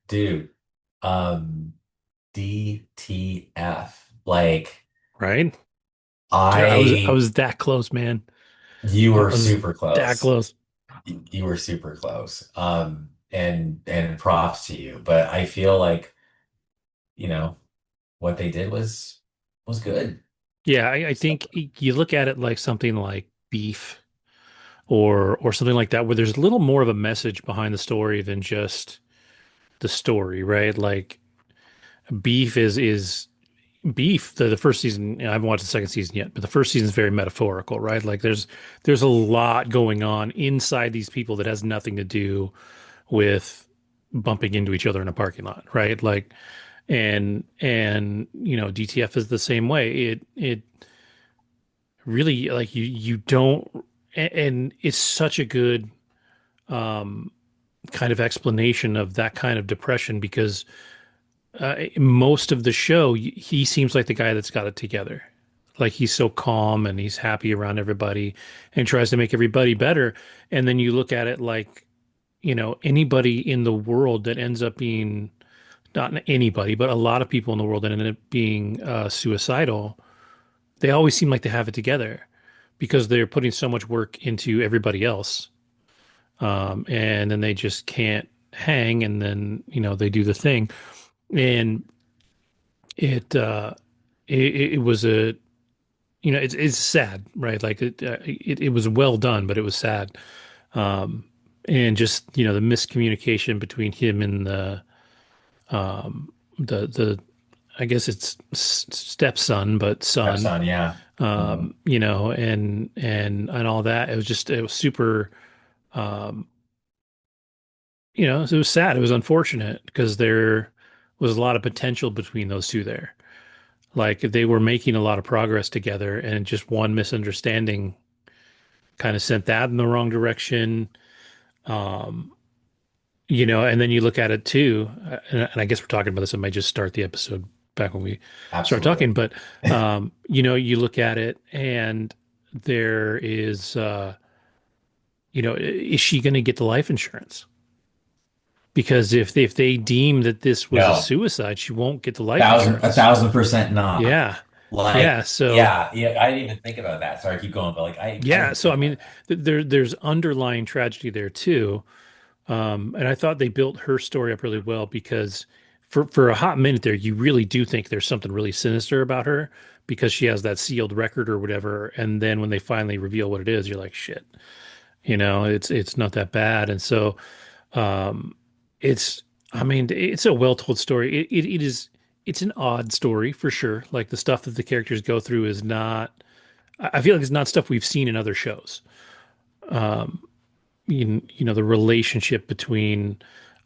Dude, um, DTF. Like, right? Dude, I I, was that close, man. you I were was super that close. close. You were super close. And props to you. But I feel like, you know, what they did was good. Yeah, I So, think you look at it like something like Beef or something like that, where there's a little more of a message behind the story than just the story, right? Like Beef is Beef. The first season, I haven't watched the second season yet, but the first season is very metaphorical, right? Like there's a lot going on inside these people that has nothing to do with bumping into each other in a parking lot, right? Like and DTF is the same way. It really like you don't and it's such a good um kind of explanation of that kind of depression because most of the show he seems like the guy that's got it together. Like he's so calm and he's happy around everybody and tries to make everybody better. And then you look at it like, anybody in the world that ends up being not anybody, but a lot of people in the world that ended up being suicidal, they always seem like they have it together because they're putting so much work into everybody else. And then they just can't hang and then, they do the thing. And it, uh, it was it's sad, right? Like it was well done, but it was sad. Um, and just, the miscommunication between him and the I guess it's stepson, but son, stepson, yeah. Mhm. and all that. It was super, um, it was sad. It was unfortunate because there was a lot of potential between those two there. Like they were making a lot of progress together, and just one misunderstanding kind of sent that in the wrong direction. Um, and then you look at it too, and I guess we're talking about this. I might just start the episode back when we start Absolutely. talking, but you look at it, and there is, is she going to get the life insurance? Because if they deem that this was a No, suicide, she won't get the life thousand, a insurance. thousand percent not. Yeah, yeah. Like, So yeah, yeah, I didn't even think about that. Sorry, keep going, but like I yeah, didn't so I think about mean, that. there's underlying tragedy there too. And I thought they built her story up really well because for a hot minute there, you really do think there's something really sinister about her because she has that sealed record or whatever. And then when they finally reveal what it is, you're like, shit, it's not that bad. And so um, it's I mean, it's a well told story. It's an odd story for sure. Like the stuff that the characters go through is not. I feel like it's not stuff we've seen in other shows. Um, the relationship between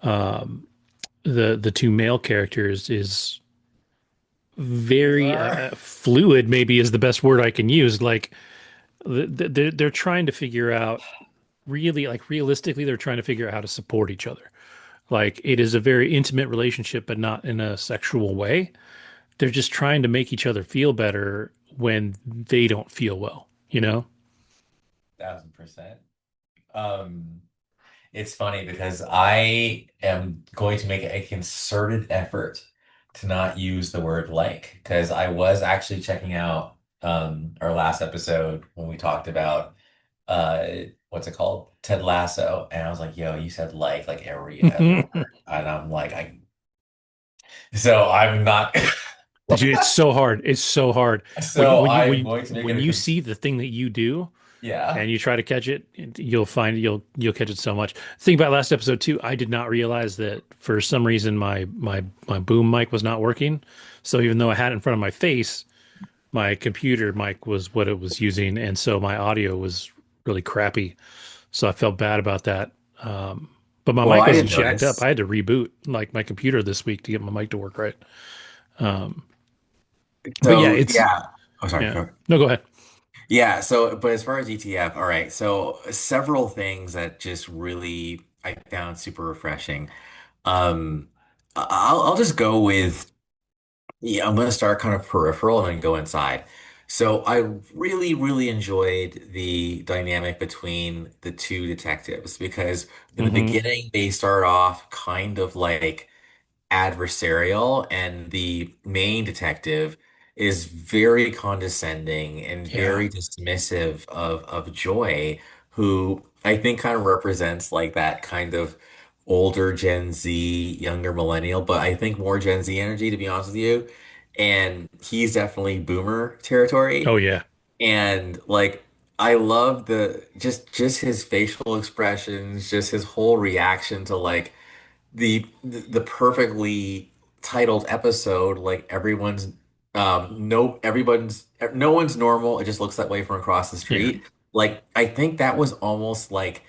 um, the two male characters is very Bizarre. fluid. Maybe is the best word I can use. Like they're trying to figure out really, like realistically, they're trying to figure out how to support each other. Like it is a very intimate relationship, but not in a sexual way. They're just trying to make each other feel better when they don't feel well, you know? 1000%. Um, it's funny because I am going to make a concerted effort to not use the word like, because I was actually checking out our last episode when we talked about uh what's it called? Ted Lasso. And I was like, yo, you said like every other word. And I'm like, I'm not Dude, it's so hard. It's so hard. so I'm going to make it When a you see the thing that you do yeah. and you try to catch it, you'll find you'll catch it so much. Think about last episode too. I did not realize that for some reason my boom mic was not working. So even though I had it in front of my face, my computer mic was what it was using, and so my audio was really crappy. So I felt bad about that. But my Well, mic I wasn't didn't jacked up. notice. I had to reboot like my computer this week to get my mic to work right. Um, but yeah, So it's yeah. Oh, sorry. yeah. No, go ahead. Yeah, so but as far as ETF, all right, so several things that just really I found super refreshing. I'll just go with yeah, I'm gonna start kind of peripheral and then go inside. So I really, really enjoyed the dynamic between the two detectives because in the Hmm. beginning they start off kind of like adversarial, and the main detective is very condescending and Yeah. very dismissive of Joy, who I think kind of represents like that kind of older Gen Z, younger millennial, but I think more Gen Z energy, to be honest with you. And he's definitely boomer territory. Oh yeah. And like I love the just his facial expressions, just his whole reaction to like the perfectly titled episode, like no one's normal. It just looks that way from across the Yeah. street. Like I think that was almost like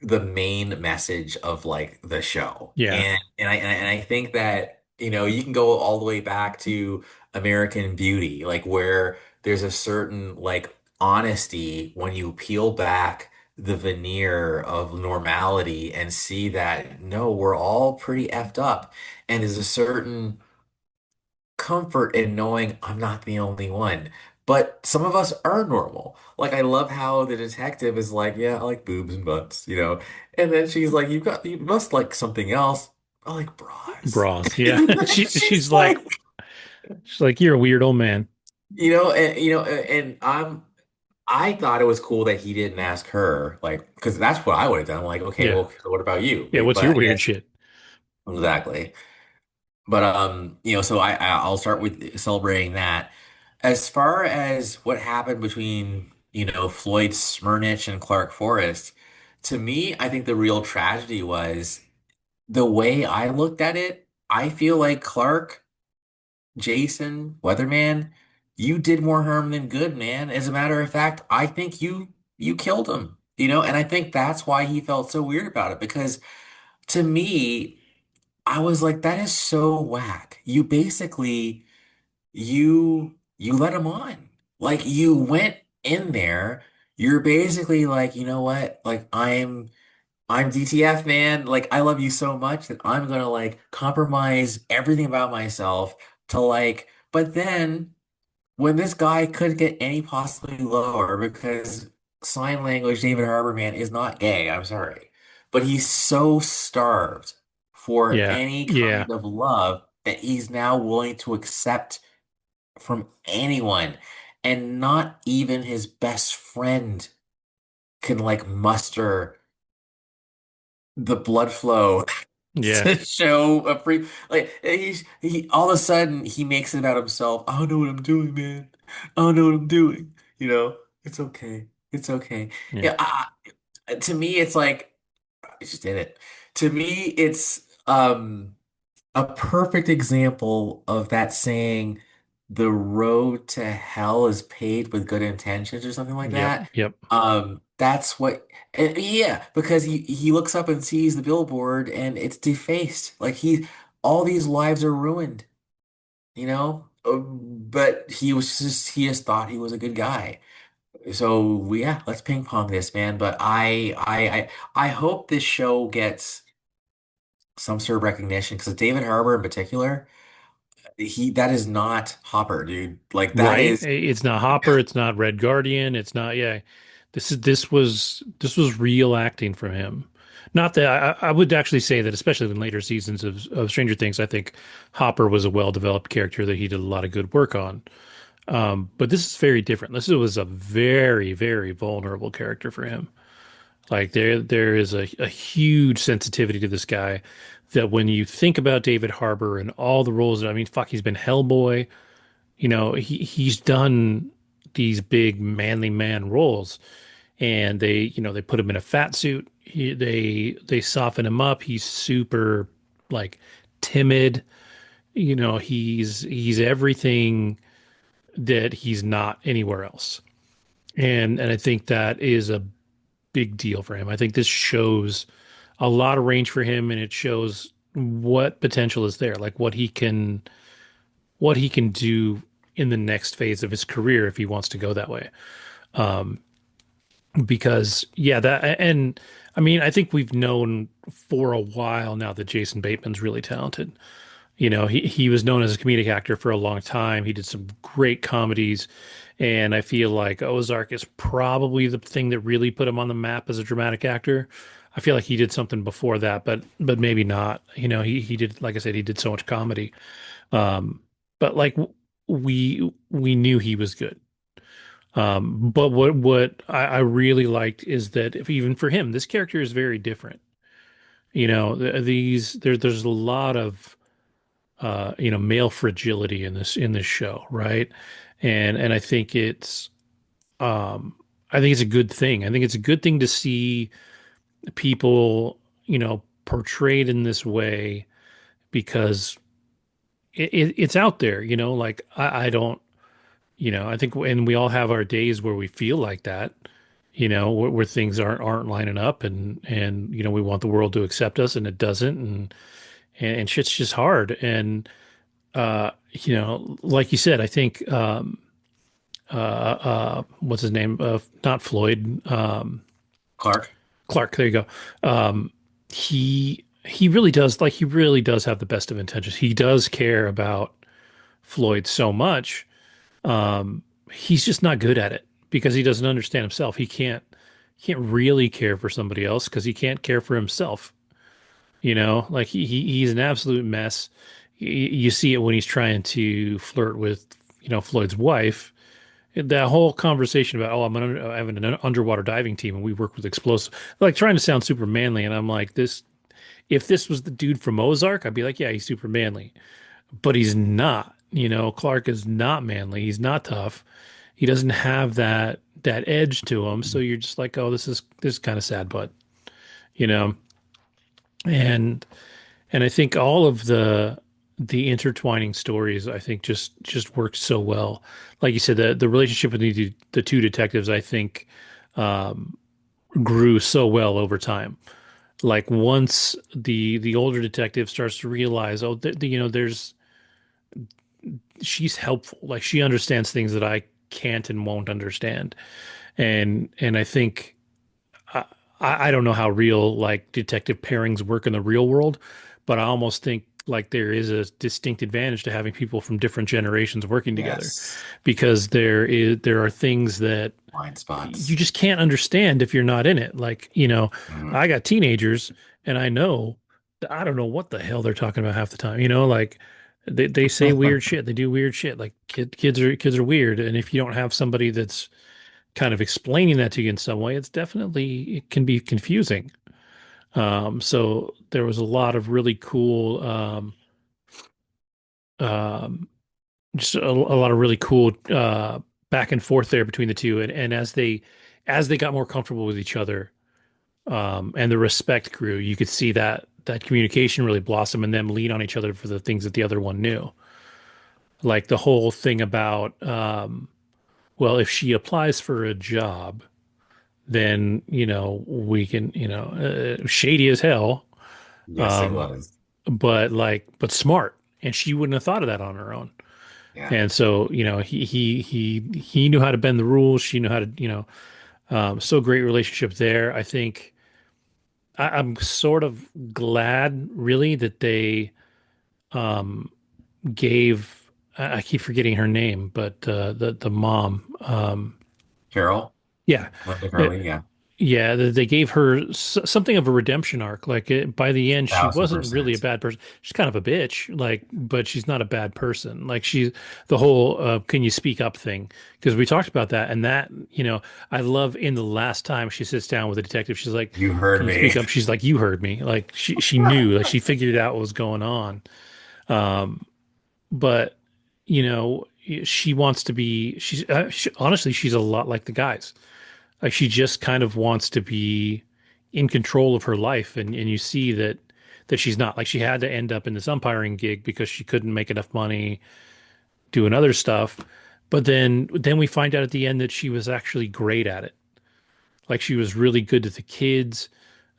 the main message of like the show. Yeah. And I think that, you can go all the way back to American Beauty, like where there's a certain like honesty when you peel back the veneer of normality and see that no, we're all pretty effed up. And there's a certain comfort in knowing I'm not the only one. But some of us are normal. Like I love how the detective is like, yeah, I like boobs and butts. And then she's like, you must like something else. I like bras. Bras. Yeah. And then She she's like, she's like, you're a weird old man. and I thought it was cool that he didn't ask her, like, because that's what I would have done. Like, okay, Yeah. well, so what about you? Yeah. What's But your I weird guess shit? exactly. But so I'll start with celebrating that. As far as what happened between, Floyd Smyrnich and Clark Forrest, to me, I think the real tragedy was the way I looked at it. I feel like Clark, Jason, Weatherman, you did more harm than good, man. As a matter of fact, I think you killed him, and I think that's why he felt so weird about it because to me, I was like, that is so whack. You let him on. Like you went in there. You're basically like, you know what? Like I'm DTF, man. Like I love you so much that I'm gonna like compromise everything about myself to like, but then when this guy couldn't get any possibly lower because sign language David Harbour, man, is not gay. I'm sorry. But he's so starved for Yeah. any Yeah. kind of love that he's now willing to accept from anyone. And not even his best friend can like muster the blood flow Yeah. to show a free like he all of a sudden he makes it about himself. I don't know what I'm doing, man. I don't know what I'm doing. It's okay. It's okay. Yeah. Yeah, to me, it's like I just did it. To me, it's a perfect example of that saying, the road to hell is paved with good intentions or something like Yep. that. Yep. That's what, and yeah, because he looks up and sees the billboard and it's defaced. Like all these lives are ruined, you know? But he just thought he was a good guy. So yeah, let's ping pong this, man. But I hope this show gets some sort of recognition because David Harbour in particular. That is not Hopper, dude. Like that Right. is It's not Hopper. It's not Red Guardian. It's not, yeah. This was real acting from him. Not that I would actually say that, especially in later seasons of Stranger Things, I think Hopper was a well-developed character that he did a lot of good work on. But this is very different. This was a very, very vulnerable character for him. Like there is a huge sensitivity to this guy that when you think about David Harbour and all the roles, I mean, fuck, he's been Hellboy. He's done these big manly man roles, and they put him in a fat suit. They soften him up. He's super like timid. He's everything that he's not anywhere else. And I think that is a big deal for him. I think this shows a lot of range for him, and it shows what potential is there, like what he can do in the next phase of his career if he wants to go that way. Because yeah, that and I mean, I think we've known for a while now that Jason Bateman's really talented. He was known as a comedic actor for a long time. He did some great comedies, and I feel like Ozark is probably the thing that really put him on the map as a dramatic actor. I feel like he did something before that, but maybe not. He did, like I said, he did so much comedy. Um, but like we knew he was good. But what I really liked is that if even for him, this character is very different. There's a lot of male fragility in this show, right? And um I think it's a good thing. I think it's a good thing to see people, portrayed in this way because it's out there, like I don't, I think, and we all have our days where we feel like that, where things aren't lining up and we want the world to accept us and it doesn't and shit's just hard. And like you said, I think what's his name? Not Floyd, Clark. Clark. There you go. He really does, like, he really does have the best of intentions. He does care about Floyd so much. Um, he's just not good at it because he doesn't understand himself. He can't really care for somebody else because he can't care for himself. Like he's an absolute mess. You see it when he's trying to flirt with, Floyd's wife. That whole conversation about, oh, I have an underwater diving team and we work with explosives, like trying to sound super manly. And I'm like, if this was the dude from Ozark, I'd be like, yeah, he's super manly, but he's not. Clark is not manly. He's not tough. He doesn't have that edge to him. So you're just like, oh, this is kind of sad, but you know, and and I think all of the intertwining stories, I think just work so well. Like you said, the relationship with the two detectives, I think, um, grew so well over time. Like once the older detective starts to realize, oh, there's she's helpful. Like she understands things that I can't and won't understand. And I think I, I don't know how real like detective pairings work in the real world, but I almost think like there is a distinct advantage to having people from different generations working together Yes. because there are things that Blind you spots. just can't understand if you're not in it. Like, Mhm. I got teenagers and I don't know what the hell they're talking about half the time, like they say weird shit, they do weird shit. Like kids are weird. And if you don't have somebody that's kind of explaining that to you in some way, it can be confusing. So there was a lot of really cool, um, just a lot of really cool back and forth there between the two. And as they got more comfortable with each other, and the respect grew, you could see that communication really blossom and them lean on each other for the things that the other one knew. Like the whole thing about, well, if she applies for a job, then we can, shady as hell, Yes, it um, was. but smart, and she wouldn't have thought of that on her own. Yeah. And so he knew how to bend the rules. She knew how to, so great relationship there. I think I'm sort of glad, really, that they um, gave. I keep forgetting her name, but the mom. Carol, Yeah, Linda uh, Carly, yeah. yeah, they gave her something of a redemption arc. Like by the end, she Thousand wasn't really a percent. bad person. She's kind of a bitch, like, but she's not a bad person. Like the whole "can you speak up" thing, because we talked about that, and that I love in the last time she sits down with the detective, she's like, You heard "Can you me. speak up?" She's like, "You heard me." Like she knew, like she figured out what was going on. Um, but you know, she wants to be. Honestly, she's a lot like the guys. Like she just kind of wants to be in control of her life, and you see that she's not. Like she had to end up in this umpiring gig because she couldn't make enough money doing other stuff. But then we find out at the end that she was actually great at it. Like she was really good to the kids.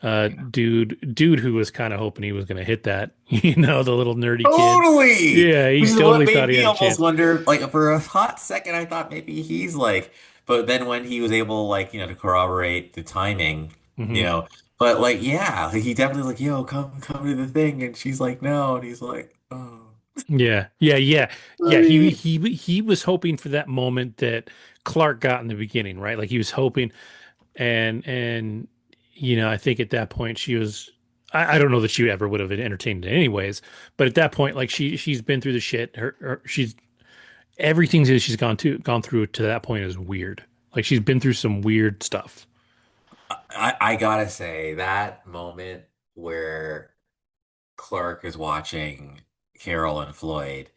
Yeah. Dude who was kind of hoping he was going to hit that, the little nerdy kid. Totally. Yeah, he Which is what totally thought made he me had a almost chance. wonder, like for a hot second, I thought maybe he's like, but then when he was able, like, to corroborate the timing, you Hmm. know, but like, yeah, like, he definitely like, yo, come to the thing. And she's like, no. And he's like, oh, Yeah, yeah, yeah, yeah. He buddy. he he was hoping for that moment that Clark got in the beginning, right? Like he was hoping, and I think at that point she was. I don't know that she ever would have entertained it anyways, but at that point, like she's been through the shit. She's everything that she's gone through to that point is weird. Like she's been through some weird stuff. I gotta say that moment where Clark is watching Carol and Floyd,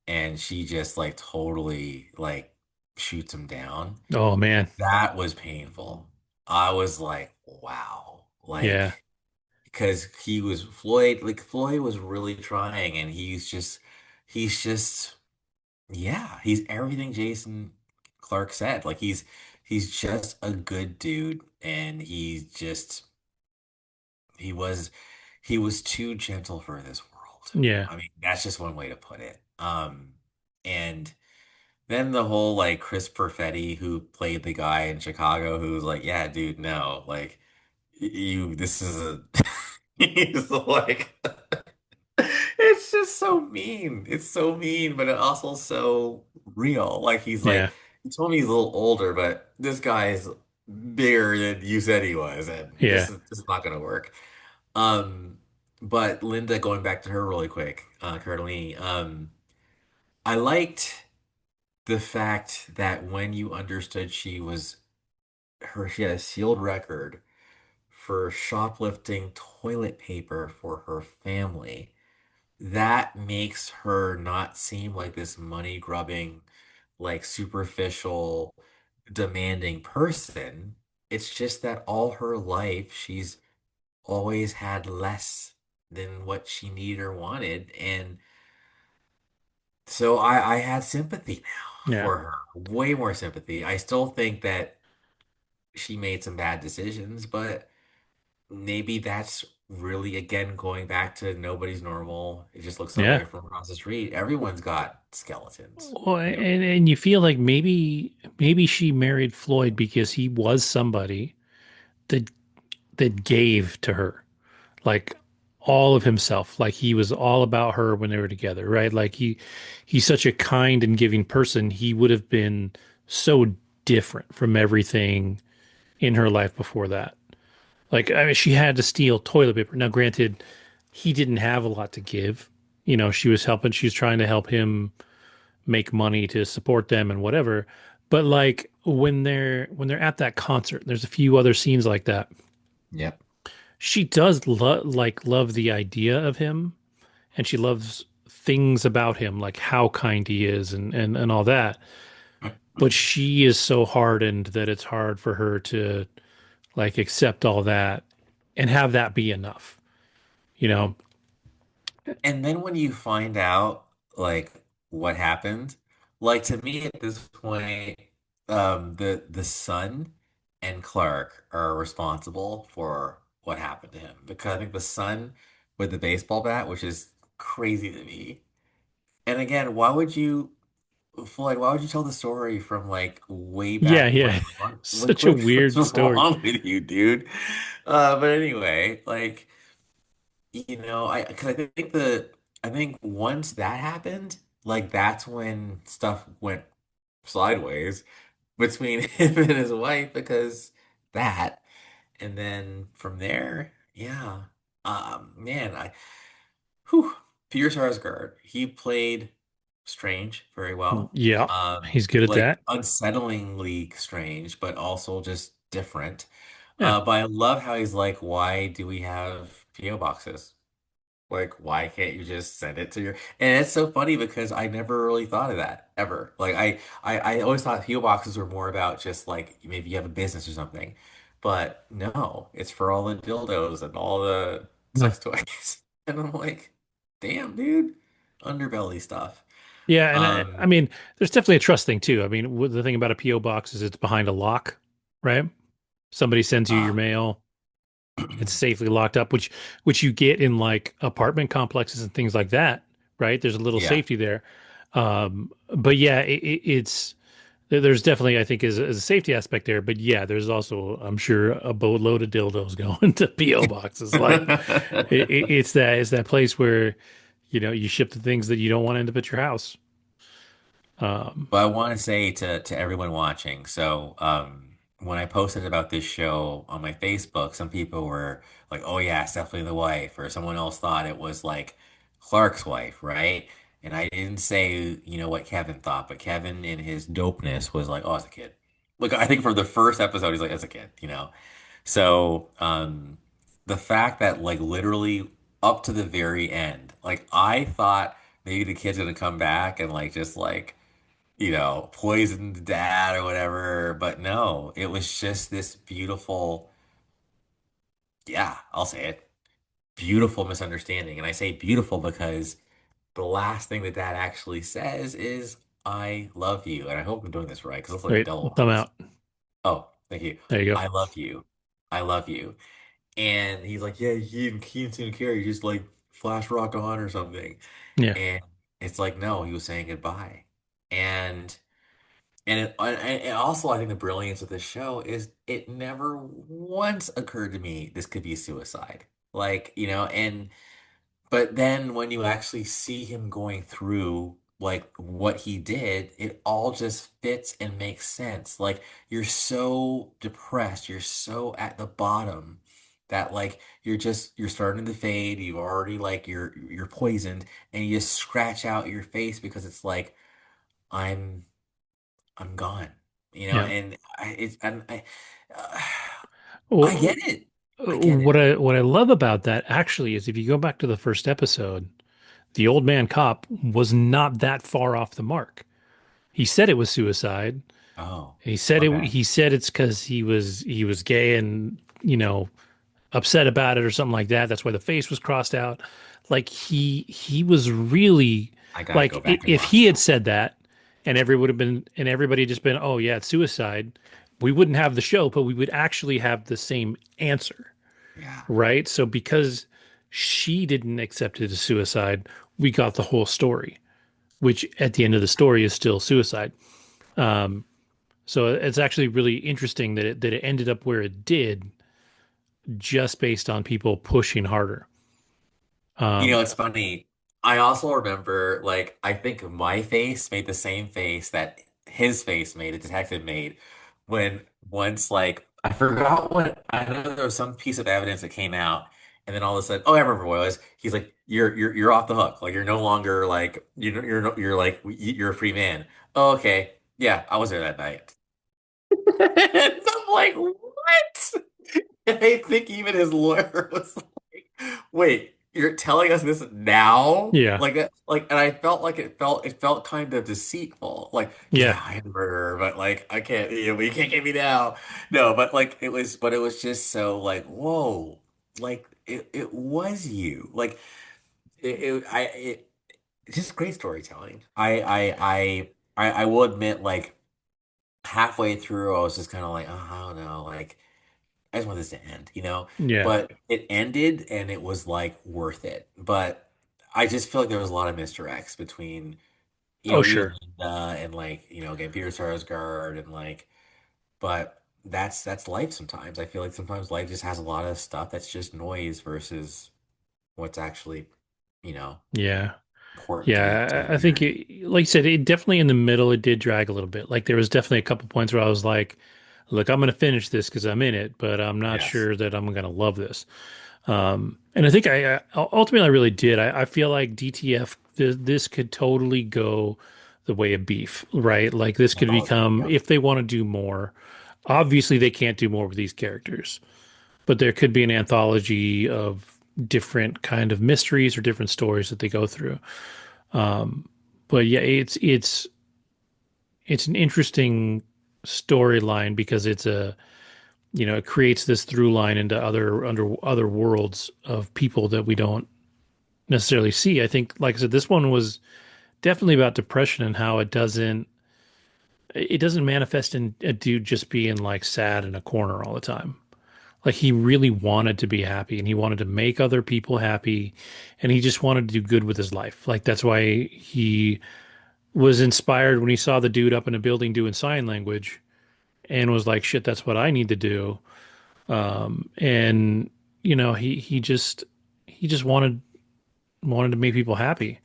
and she just like totally like shoots him down. Oh man, That was painful. I was like, wow, yeah, like because Floyd was really trying, and he's just, yeah, he's everything Jason Clark said. Like he's just a good dude, and he was he was too gentle for this world. yeah, I mean, that's just one way to put it. And then the whole like Chris Perfetti, who played the guy in Chicago, who was like, "Yeah, dude, no, like this is a." He's like, it's just so mean. It's so mean, but it also so real. Like he's yeah, like, he told me he's a little older, but this guy is bigger than you said he was, and yeah, this is not gonna work. Um, but Linda, going back to her really quick, Cardellini, I liked the fact that when you understood she had a sealed record for shoplifting toilet paper for her family, that makes her not seem like this money grubbing, like superficial, demanding person. It's just that all her life she's always had less than what she needed or wanted. And so I had sympathy now yeah, for her, way more sympathy. I still think that she made some bad decisions, but maybe that's really, again, going back to nobody's normal. It just looks that way yeah. from across the street. Everyone's got skeletons, Well, you know? and you feel like maybe she married Floyd because he was somebody that gave to her like all of himself. Like he was all about her when they were together, right? Like he's such a kind and giving person. He would have been so different from everything in her life before that. Like I mean, she had to steal toilet paper. Now, granted, he didn't have a lot to give. She was helping. She was trying to help him make money to support them and whatever. But like when they're at that concert, there's a few other scenes like that. Yep. She does love the idea of him, and she loves things about him, like how kind he is and all that. But she is so hardened that it's hard for her to like accept all that and have that be enough. You know? And then when you find out like what happened, like to me at this point, the son and Clark are responsible for what happened to him, because I think the son with the baseball bat, which is crazy to me. And again, why would you tell the story from like way Yeah, back yeah. when? Like, Such a what's weird story. wrong with you, dude? But anyway, like, because I think once that happened, like that's when stuff went sideways between him and his wife, because that, and then from there, yeah, man, whew, Peter Sarsgaard, he played Strange very well. Yeah, he's good at Like that. unsettlingly strange, but also just different. Yeah. But I love how he's like, why do we have PO boxes? Like, why can't you just send it to your? And it's so funny because I never really thought of that ever. Like, I always thought PO boxes were more about just like maybe you have a business or something. But no, it's for all the dildos and all the No. sex toys. And I'm like, damn, dude, underbelly stuff. Yeah, and I Um, mean, there's definitely a trust thing too. I mean, the thing about a PO box is it's behind a lock, right? Somebody sends you your ah, mail, it's safely locked up, which you get in like apartment complexes and things like that, right? There's a little yeah. safety there. But yeah, it's there's definitely I think is a safety aspect there. But yeah, there's also I'm sure a boatload of dildos going to PO boxes. Like it's that place where you ship the things that you don't want to end up at your house. Um, But I want to say to everyone watching, so when I posted about this show on my Facebook, some people were like, "Oh yeah, it's definitely the wife," or someone else thought it was like Clark's wife, right? And I didn't say, what Kevin thought, but Kevin in his dopeness was like, "Oh, it's a kid." Look, I think from the first episode, he's like, "It's a kid." So, the fact that like literally up to the very end, like I thought maybe the kid's gonna come back and like just like poisoned dad or whatever. But no, it was just this beautiful, yeah, I'll say it, beautiful misunderstanding. And I say beautiful because the last thing that dad actually says is, I love you. And I hope I'm doing this right because it's like a Wait, double thumb honest. out. Oh, thank you. There you go. I love you. I love you. And he's like, yeah, he didn't seem to care. He just like flash rock on or something. Yeah. And it's like, no, he was saying goodbye. And and also, I think the brilliance of this show is it never once occurred to me this could be suicide. Like, but then when you actually see him going through like what he did, it all just fits and makes sense. Like, you're so depressed, you're so at the bottom that like you're starting to fade, you already like you're poisoned, and you just scratch out your face because it's like, I'm I'm gone, Yeah. and uh, I Well, get it. I get what it. I love about that actually is if you go back to the first episode, the old man cop was not that far off the mark. He said it was suicide. Oh, He okay. he said it's because he was gay and upset about it or something like that. That's why the face was crossed out. Like he was really I gotta go like back and if watch he had that. said that and everybody had just been, oh yeah, it's suicide, we wouldn't have the show, but we would actually have the same answer, Yeah. right? So because she didn't accept it as suicide, we got the whole story, which at the end of the story is still suicide. So it's actually really interesting that it ended up where it did just based on people pushing harder. Um, It's funny. I also remember, like, I think my face made the same face that his face made, a detective made, when once, like, I forgot what, I know there was some piece of evidence that came out, and then all of a sudden, oh, I remember what it was. He's like, you're off the hook. Like, you're no longer, like, you're, no, you're like, you're a free man. Oh, okay. Yeah, I was there that night. And I'm like, what? And I think even his lawyer was like, "Wait, you're telling us this now?" yeah, Like that, like, and I felt like it felt kind of deceitful. Like, yeah, yeah, I am a murderer, but like, I can't, you can't get me now. No, but like, but it was just so like, whoa, like it was you. Like, it's just great storytelling. I will admit, like halfway through, I was just kind of like, oh, I don't know, like. I just want this to end. yeah. But it ended and it was like worth it. But I just feel like there was a lot of misdirects between, Oh, even sure. Linda and like, again, Peter Sarsgaard and like, but that's life sometimes. I feel like sometimes life just has a lot of stuff that's just noise versus what's actually, you know, Yeah. important to Yeah. the I think narrative. like you said, it definitely in the middle, it did drag a little bit. Like there was definitely a couple points where I was like, look, I'm going to finish this because I'm in it, but I'm not Yes. sure that I'm going to love this. And I think ultimately I really did. I feel like DTF, this could totally go the way of beef, right? Like this could Mythology. become, Yep. if they want to do more, obviously they can't do more with these characters, but there could be an anthology of different kind of mysteries or different stories that they go through. But yeah, it's an interesting storyline because it creates this through line into other worlds of people that we don't necessarily see. I think, like I said, this one was definitely about depression and how it doesn't manifest in a dude just being like sad in a corner all the time. Like he really wanted to be happy and he wanted to make other people happy and he just wanted to do good with his life. Like that's why he was inspired when he saw the dude up in a building doing sign language and was like, shit, that's what I need to do. And he just wanted to make people happy.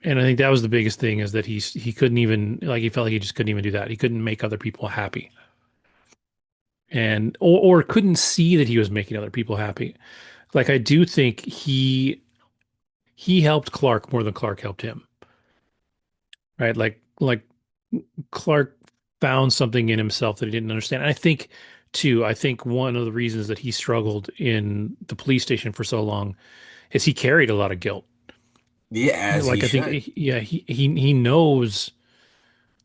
And I think that was the biggest thing is that he couldn't even like he felt like he just couldn't even do that. He couldn't make other people happy. and or couldn't see that he was making other people happy. Like I do think he helped Clark more than Clark helped him, right? Like Clark found something in himself that he didn't understand. And I think too, I think one of the reasons that he struggled in the police station for so long is he carried a lot of guilt. Yeah, as he Like I think should. yeah, he knows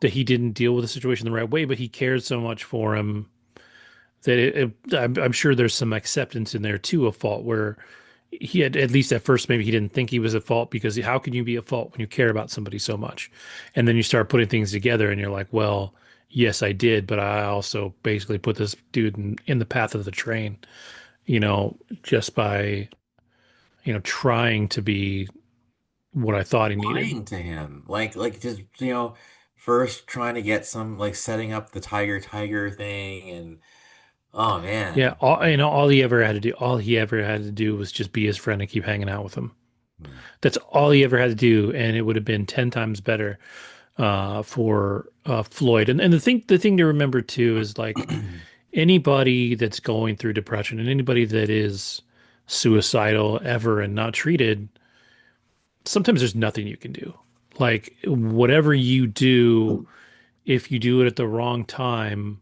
that he didn't deal with the situation the right way, but he cared so much for him that I'm sure there's some acceptance in there too of fault where he had at least at first maybe he didn't think he was at fault because how can you be at fault when you care about somebody so much? And then you start putting things together and you're like, well, yes, I did, but I also basically put this dude in the path of the train, just by, trying to be what I thought he needed. Lying to him. Like just, first trying to get some like setting up the tiger thing and oh Yeah, man. all he ever had to do was just be his friend and keep hanging out with him. Hmm. That's all he ever had to do, and it would have been 10 times better for Floyd. And the thing to remember too is like anybody that's going through depression and anybody that is suicidal ever and not treated, sometimes there's nothing you can do. Like whatever you do, if you do it at the wrong time,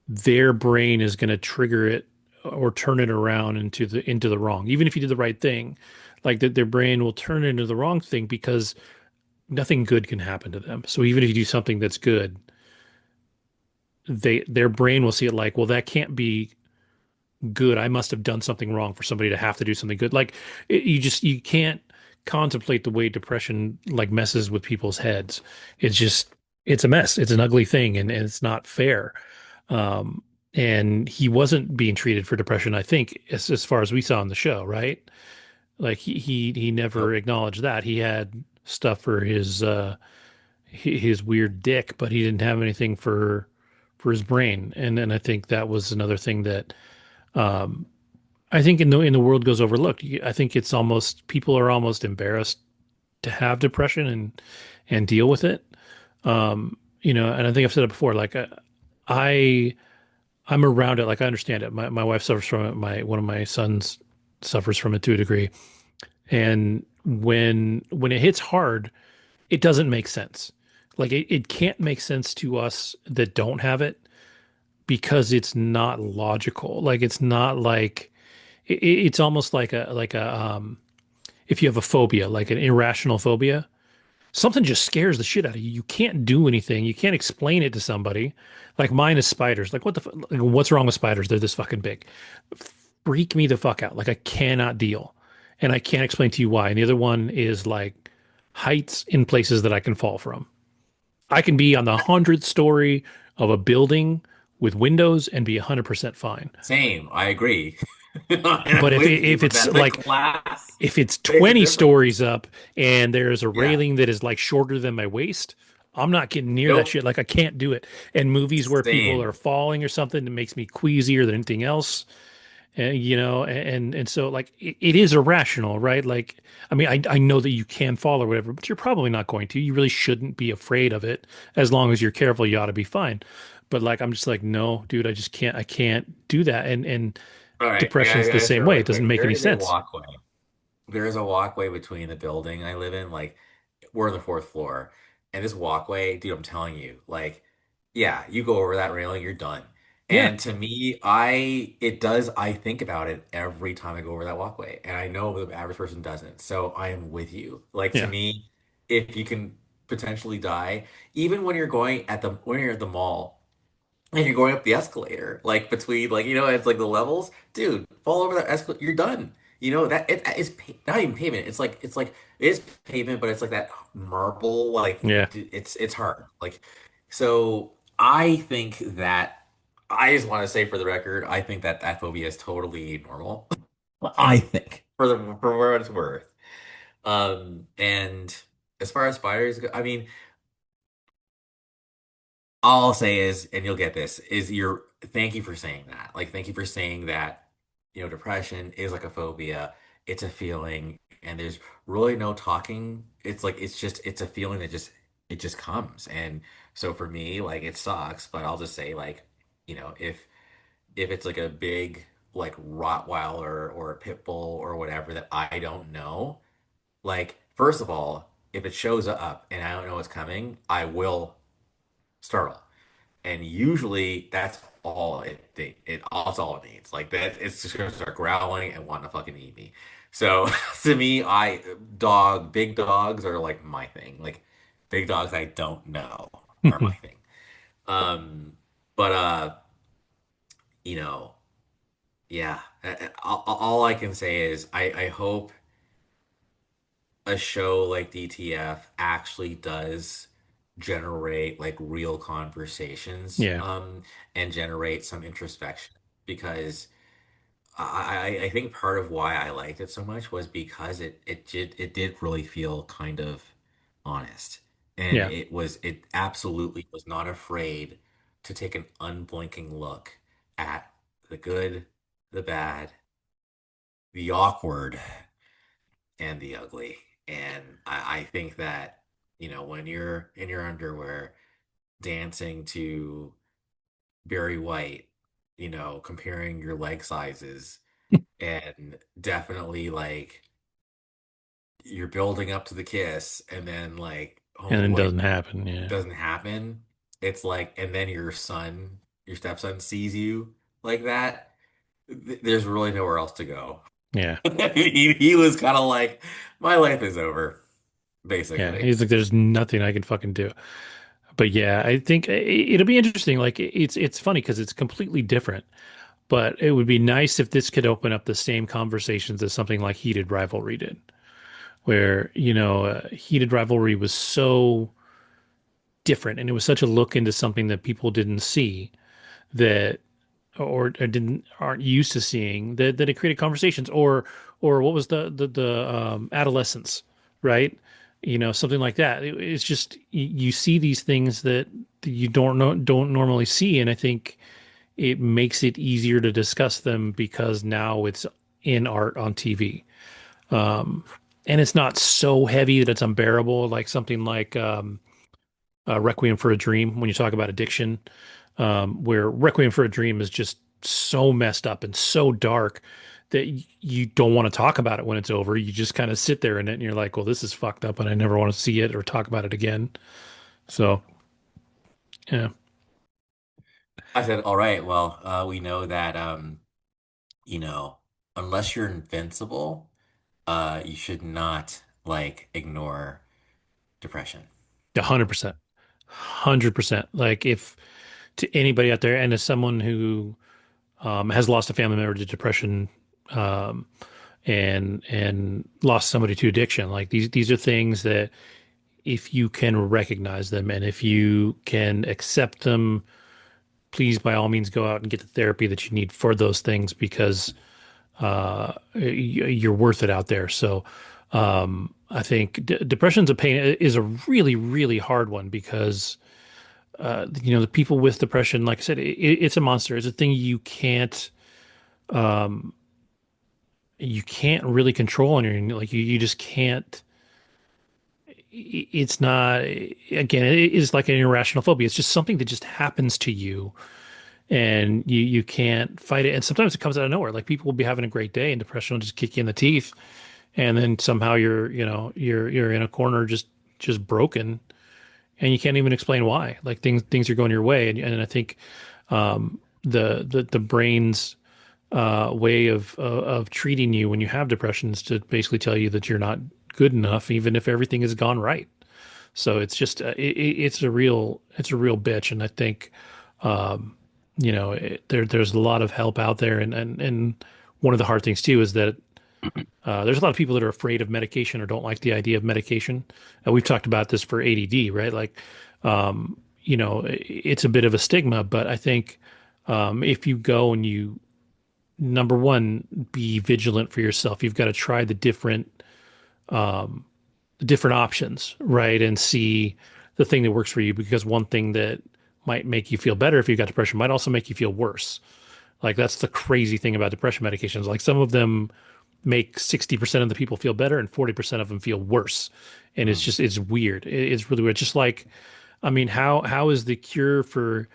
their brain is going to trigger it or turn it around into the wrong. Even if you did the right thing, like that their brain will turn it into the wrong thing because nothing good can happen to them. So even if you do something that's good, their brain will see it like, well, that can't be good. I must have done something wrong for somebody to have to do something good. Like you can't contemplate the way depression like messes with people's heads. It's just it's a mess. It's an ugly thing and it's not fair. Um, and he wasn't being treated for depression, I think, as far as we saw on the show, right? Like he never Nope. acknowledged that. He had stuff for his weird dick, but he didn't have anything for his brain. And I think that was another thing that um, I think in the world goes overlooked. I think it's almost people are almost embarrassed to have depression and deal with it. And I think I've said it before. Like I I'm around it. Like I understand it. My wife suffers from it. My one of my sons suffers from it to a degree. And when it hits hard, it doesn't make sense. Like it can't make sense to us that don't have it because it's not logical. Like it's not like it's almost like a if you have a phobia, like an irrational phobia, something just scares the shit out of you. You can't do anything. You can't explain it to somebody. Like mine is spiders. Like like, what's wrong with spiders? They're this fucking big. Freak me the fuck out. Like I cannot deal. And I can't explain to you why. And the other one is like heights in places that I can fall from. I can be on the 100th story of a building with windows and be 100% fine. Same. I agree. But I'm if with you, if but it's that's a like class. if it's Makes a 20 stories difference. up and there's a Yeah. railing that is like shorter than my waist, I'm not getting near that Nope. shit. Like I can't do it. And movies where people are Same. falling or something, it makes me queasier than anything else. And so like it is irrational, right? Like I mean, I know that you can fall or whatever, but you're probably not going to. You really shouldn't be afraid of it. As long as you're careful, you ought to be fine. But like I'm just like, no, dude, I just can't. I can't do that. And All right. depression's I the gotta same share way. really It doesn't quick. make There any is a sense. walkway. There is a walkway between the building I live in. Like, we're on the fourth floor. And this walkway, dude, I'm telling you, like, yeah, you go over that railing, you're done. Yeah, And to me, I think about it every time I go over that walkway. And I know the average person doesn't. So I am with you. Like, to yeah, me, if you can potentially die, even when you're at the mall, and you're going up the escalator, like between, like, it's like the levels, dude, fall over that escalator, you're done. That it is not even pavement. It is pavement, but it's like that marble, like yeah. it's hard. Like, so I think that I just want to say for the record, I think that that phobia is totally normal. I think for where it's worth. And as far as spiders go, I mean, all I'll say is, and you'll get this, is thank you for saying that. Like, thank you for saying that, depression is like a phobia. It's a feeling, and there's really no talking. It's like, it's a feeling that it just comes. And so for me, like, it sucks, but I'll just say, like, if if it's like a big like Rottweiler or a pit bull or whatever that I don't know, like first of all, if it shows up and I don't know what's coming, I will startle. And usually that's all that's all it needs. Like that, it's just gonna start growling and wanting to fucking eat me. So to me, big dogs are like my thing. Like big dogs I don't know are my thing. Um, but you know, yeah. All I can say is I hope a show like DTF actually does generate like real conversations Yeah. and generate some introspection because I think part of why I liked it so much was because it did really feel kind of honest and Yeah. it absolutely was not afraid to take an unblinking look at the good, the bad, the awkward, and the ugly. And I think that, when you're in your underwear dancing to Barry White, comparing your leg sizes and definitely like you're building up to the kiss and then like And it homeboy doesn't happen. Yeah. doesn't happen. It's like, and then your stepson sees you like that. There's really nowhere else to go. Yeah. He was kind of like, my life is over, Yeah. basically. He's like, there's nothing I can fucking do. But yeah, I think it'll be interesting. Like it's funny because it's completely different. But it would be nice if this could open up the same conversations as something like Heated Rivalry did, where, Heated Rivalry was so different and it was such a look into something that people didn't see that or didn't aren't used to seeing that it created conversations or what was the adolescence, right? Something like that. It's just you see these things that you don't normally see, and I think it makes it easier to discuss them because now it's in art on TV. And it's not so heavy that it's unbearable, like something like Requiem for a Dream when you talk about addiction, where Requiem for a Dream is just so messed up and so dark that you don't want to talk about it when it's over. You just kind of sit there in it and you're like, well, this is fucked up and I never want to see it or talk about it again. So, yeah, I said, all right, well, we know that, you know, unless you're invincible, you should not like ignore depression. 100%. 100%. Like if to anybody out there, and as someone who has lost a family member to depression, um, and lost somebody to addiction. Like these are things that if you can recognize them and if you can accept them, please by all means go out and get the therapy that you need for those things because you're worth it out there. So I think depression's a pain is a really really hard one because the people with depression, like I said, it's a monster. It's a thing you can't really control on your like you just can't. It's not, again, it is like an irrational phobia. It's just something that just happens to you and you can't fight it. And sometimes it comes out of nowhere. Like people will be having a great day and depression will just kick you in the teeth. And then somehow you're in a corner just broken and you can't even explain why. Like things are going your way. And I think the brain's way of treating you when you have depression is to basically tell you that you're not good enough, even if everything has gone right. So it's just it's a real bitch, and I think there's a lot of help out there, and one of the hard things too is that there's a lot of people that are afraid of medication or don't like the idea of medication. We've talked about this for ADD, right? Like, it's a bit of a stigma, but I think if you go and you number one, be vigilant for yourself. You've got to try the different options, right? And see the thing that works for you because one thing that might make you feel better if you've got depression might also make you feel worse. Like that's the crazy thing about depression medications. Like some of them make 60% of the people feel better and 40% of them feel worse. And Mm. it's weird. It's really weird. Just like, I mean, how is the cure for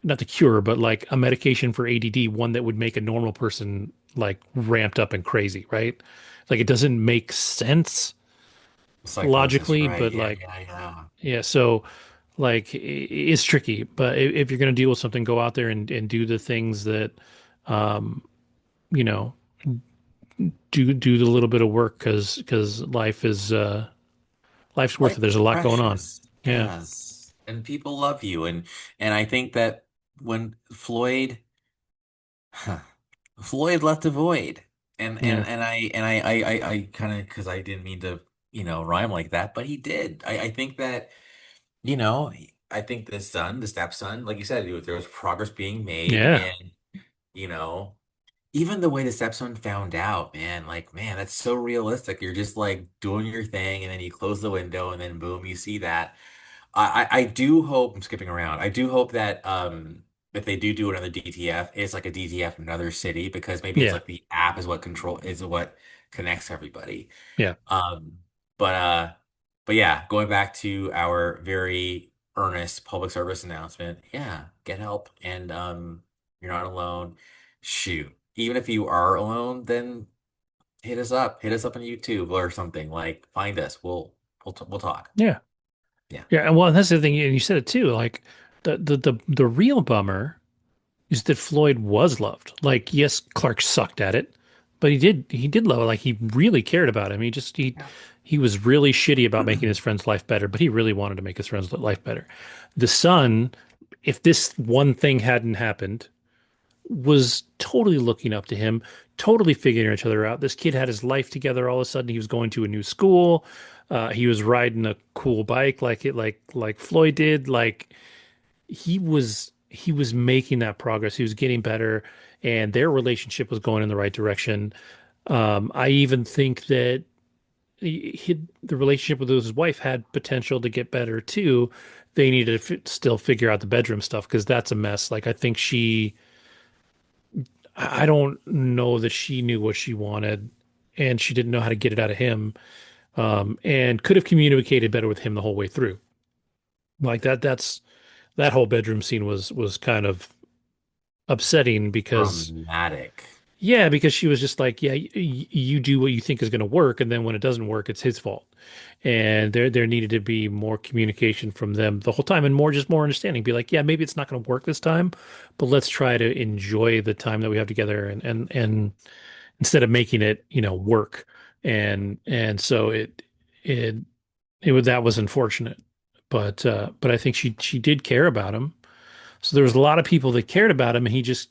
not the cure, but like a medication for ADD, one that would make a normal person like ramped up and crazy, right? Like it doesn't make sense Psychosis, logically, right? but Yeah, like, yeah, yeah. yeah, so like it's tricky. But if you're going to deal with something, go out there and do the things that, um, you know, do the little bit of work because life's worth it. Life There's is a lot going on. precious. Yeah, Yes. And people love you. And I think that when Floyd left a void. yeah, I kind of because I didn't mean to, rhyme like that, but he did. I think that, you know, I think the stepson, like you said, there was progress being made, yeah, and you know, even the way the stepson found out, man, like, man, that's so realistic. You're just like doing your thing, and then you close the window, and then boom, you see that. I do hope I'm skipping around. I do hope that if they do another DTF, it's like a DTF in another city because maybe it's yeah, like the app is what connects everybody. yeah, Um, but but yeah, going back to our very earnest public service announcement, yeah, get help and you're not alone. Shoot. Even if you are alone, then hit us up. Hit us up on YouTube or something. Like find us. We'll talk. yeah, Yeah. yeah. And well, that's the thing, and you said it too. Like the real bummer is that Floyd was loved. Like, yes, Clark sucked at it, but he did love it. Like he really cared about him. Yeah. He was really shitty about making his friend's life better, but he really wanted to make his friend's life better. The son, if this one thing hadn't happened, was totally looking up to him, totally figuring each other out. This kid had his life together all of a sudden. He was going to a new school. He was riding a cool bike like Floyd did. Like he was making that progress. He was getting better, and their relationship was going in the right direction. I even think that the relationship with his wife had potential to get better too. They needed to still figure out the bedroom stuff because that's a mess. Like I don't know that she knew what she wanted, and she didn't know how to get it out of him. And could have communicated better with him the whole way through. Like that whole bedroom scene was kind of upsetting because Dramatic. yeah, because she was just like, yeah, you do what you think is going to work, and then when it doesn't work, it's his fault. And there needed to be more communication from them the whole time, and more understanding. Be like, yeah, maybe it's not going to work this time, but let's try to enjoy the time that we have together, and instead of making it, work. And so it that was unfortunate, but I think she did care about him. So there was a lot of people that cared about him, and he just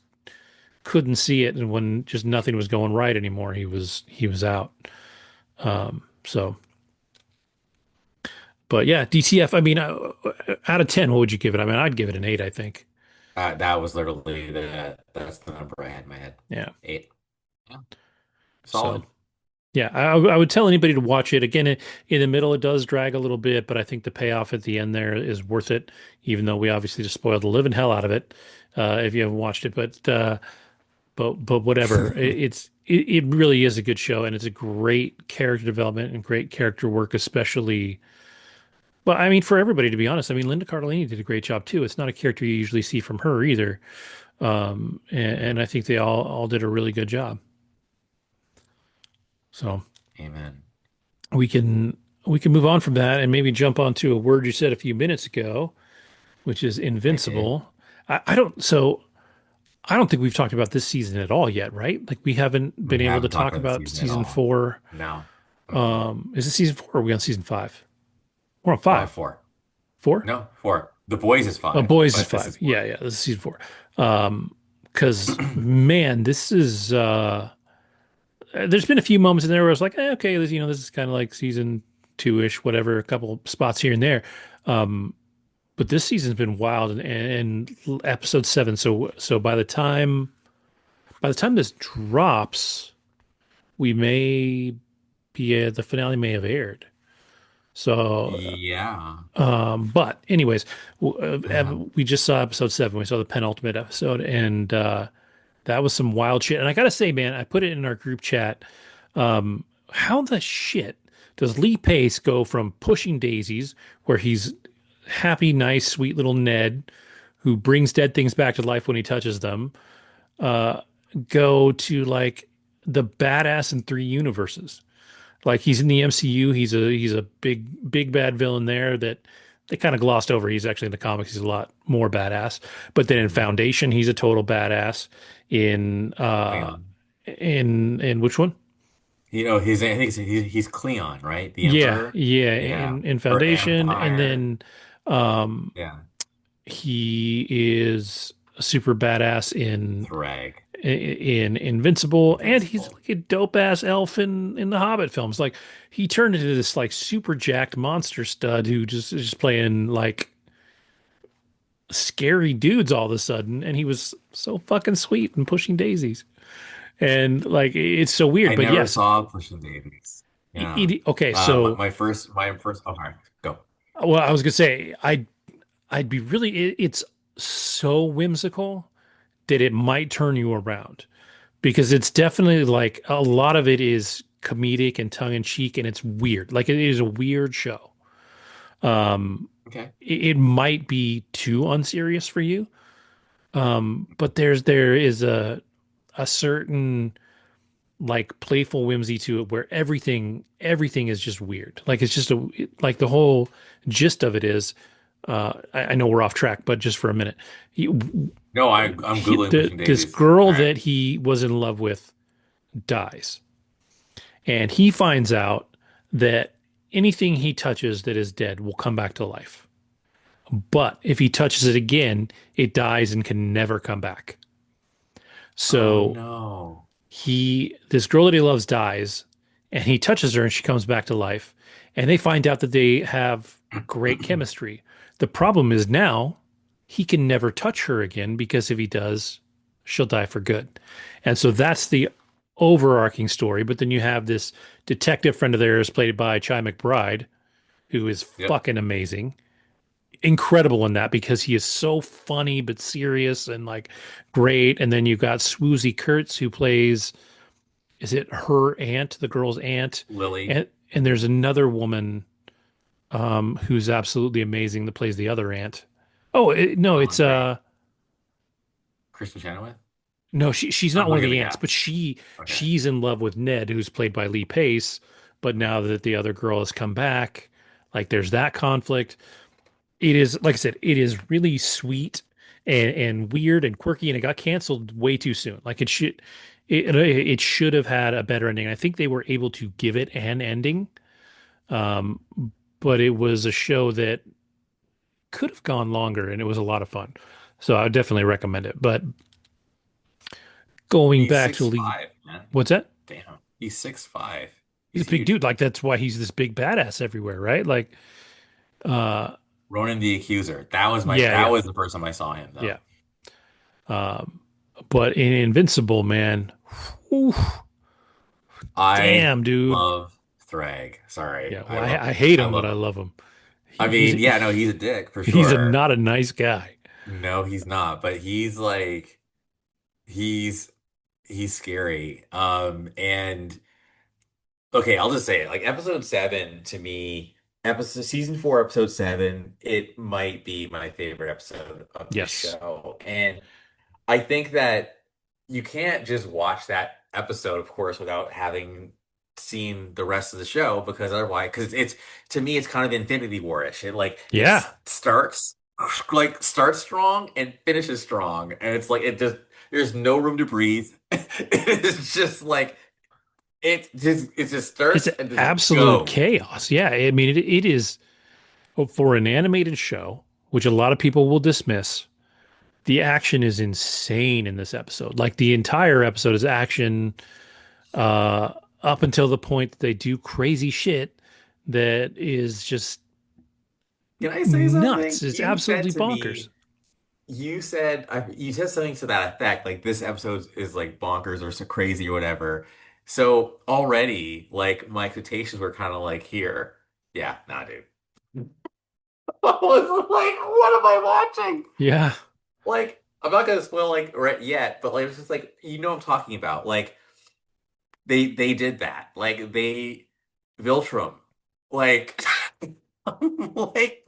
couldn't see it, and when just nothing was going right anymore, he was out. So, but yeah, DTF. I mean, out of 10, what would you give it? I mean, I'd give it an 8, I think. That was literally that's the number I had in my head. Yeah. 8. Yeah. So Solid. yeah, I would tell anybody to watch it. Again, in the middle, it does drag a little bit, but I think the payoff at the end there is worth it. Even though we obviously just spoiled the living hell out of it, if you haven't watched it. But whatever. It really is a good show, and it's a great character development and great character work, especially. Well, I mean, for everybody, to be honest, I mean, Linda Cardellini did a great job too. It's not a character you usually see from her either, and I think they all did a really good job. So Amen. we can we can move on from that and maybe jump onto a word you said a few minutes ago, which is I did. invincible. I don't think we've talked about this season at all yet, right? Like we haven't We been able to haven't talked talk about the about season at season all. 4. No. Mm-mm. Is it season 4 or are we on season 5? We're on 5. 4. 4? No, 4. The Boys is Oh, 5, boys is but this 5. is Yeah, 4. yeah, this is season 4. Because man, this is there's been a few moments in there where I was like, okay, this is kind of like season 2-ish, whatever, a couple spots here and there. Um, but this season's been wild, and episode 7. So by the time this drops, we may be the finale may have aired. So, Yeah. but anyways, Uh, we just saw episode 7. We saw the penultimate episode, and that was some wild shit. And I gotta say, man, I put it in our group chat. How the shit does Lee Pace go from pushing daisies, where he's happy, nice, sweet little Ned, who brings dead things back to life when he touches them, uh, go to like the badass in three universes. Like he's in the MCU, he's a big bad villain there that they kind of glossed over. He's actually in the comics, he's a lot more badass. But then in Mhm. Foundation, he's a total badass. In Cleon. in which one? I think he's Cleon, right? The Yeah, Emperor. yeah, Yeah. in Or Foundation, and Empire. then um Yeah. he is a super badass Thragg. in Invincible, and he's Invincible. like a dope ass elf in the Hobbit films. Like he turned into this like super jacked monster stud who just is just playing like scary dudes all of a sudden, and he was so fucking sweet and pushing daisies, and like it's so weird. I But never yes, saw Pushing Davies. Yeah. okay. So My first. Oh, all right, go. well, I was gonna say I'd be really it's so whimsical that it might turn you around because it's definitely like a lot of it is comedic and tongue in cheek and it's weird. Like it is a weird show. Um, Okay. it might be too unserious for you. But there is a certain like playful whimsy to it where everything is just weird. Like it's just like the whole gist of it is I know we're off track, but just for a minute. He, No, I'm Googling Pushing this Davies. girl All right. that he was in love with dies. And he finds out that anything he touches that is dead will come back to life. But if he touches it again, it dies and can never come back. Oh So no. this girl that he loves dies, and he touches her and she comes back to life. And they find out that they have great chemistry. The problem is now he can never touch her again because if he does, she'll die for good. And so that's the overarching story. But then you have this detective friend of theirs, played by Chi McBride, who is Yep. fucking amazing, incredible in that because he is so funny but serious and like great. And then you've got Swoozie Kurtz who plays, is it her aunt, the girl's aunt, Lily. and there's another woman who's absolutely amazing that plays the other aunt. Oh no, Oh, it's great. Kristen Chenoweth. no, she's I'm not one of looking at the the aunts, but cast. Okay. she's in love with Ned, who's played by Lee Pace. But now that the other girl has come back, like there's that conflict. It is, like I said, it is really sweet and weird and quirky, and it got canceled way too soon. Like it should have had a better ending. I think they were able to give it an ending, um, but it was a show that could have gone longer, and it was a lot of fun. So I would definitely recommend it. But going He's back to six Lee, five, man. what's that? Damn. He's 6'5". He's He's a big huge. dude. Like that's why he's this big badass everywhere, right? Like, uh, Ronan the Accuser. yeah, That yeah, was the first time I saw him though. yeah. Um, but in Invincible, man, whew, I damn, dude. love Thragg. Sorry. Yeah, well, I hate I him, but love I him. love him. I He's mean, yeah, no, he's a dick for he's sure. not a nice guy. No, he's not, but he's like he's he's scary. And okay, I'll just say it. Like episode 7 to me, episode season 4, episode 7, it might be my favorite episode of the Yes. show. And I think that you can't just watch that episode, of course, without having seen the rest of the show because otherwise, because it's to me, it's kind of Infinity War-ish. It Yeah. starts strong and finishes strong, and it's like it just there's no room to breathe. It's just like it just It's starts and just absolute goes. chaos. Yeah. I mean, it is for an animated show, which a lot of people will dismiss. The action is insane in this episode. Like the entire episode is action, uh, up until the point that they do crazy shit that is just Can I say something? nuts. It's absolutely bonkers. You said something to that effect, like this episode is like bonkers or so crazy or whatever. So already, like my expectations were kind of like here. Yeah, nah, dude. I was like, what am I watching? Yeah. Like, I'm not gonna spoil like right yet, but like it's just like you know what I'm talking about. Like they did that. Like they Viltrum. Like I'm like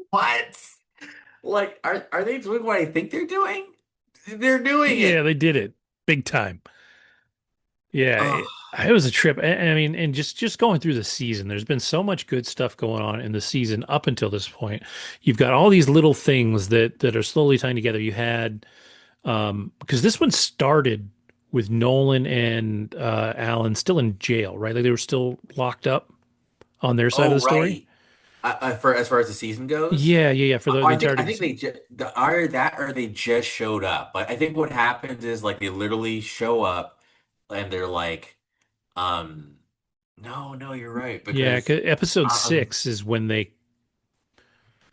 what? Like, are they doing what I think they're doing? They're doing Yeah, it. they did it big time. Yeah, Oh, it was a trip. I mean, and just going through the season, there's been so much good stuff going on in the season up until this point. You've got all these little things that are slowly tying together. You had because this one started with Nolan and Alan still in jail, right? Like they were still locked up on their side of oh, the story. right. For as far as the season goes, Yeah, for the I entirety of the think season. they just either that or they just showed up. But I think what happens is like they literally show up and they're like, um, no, no, you're right Yeah, because episode um,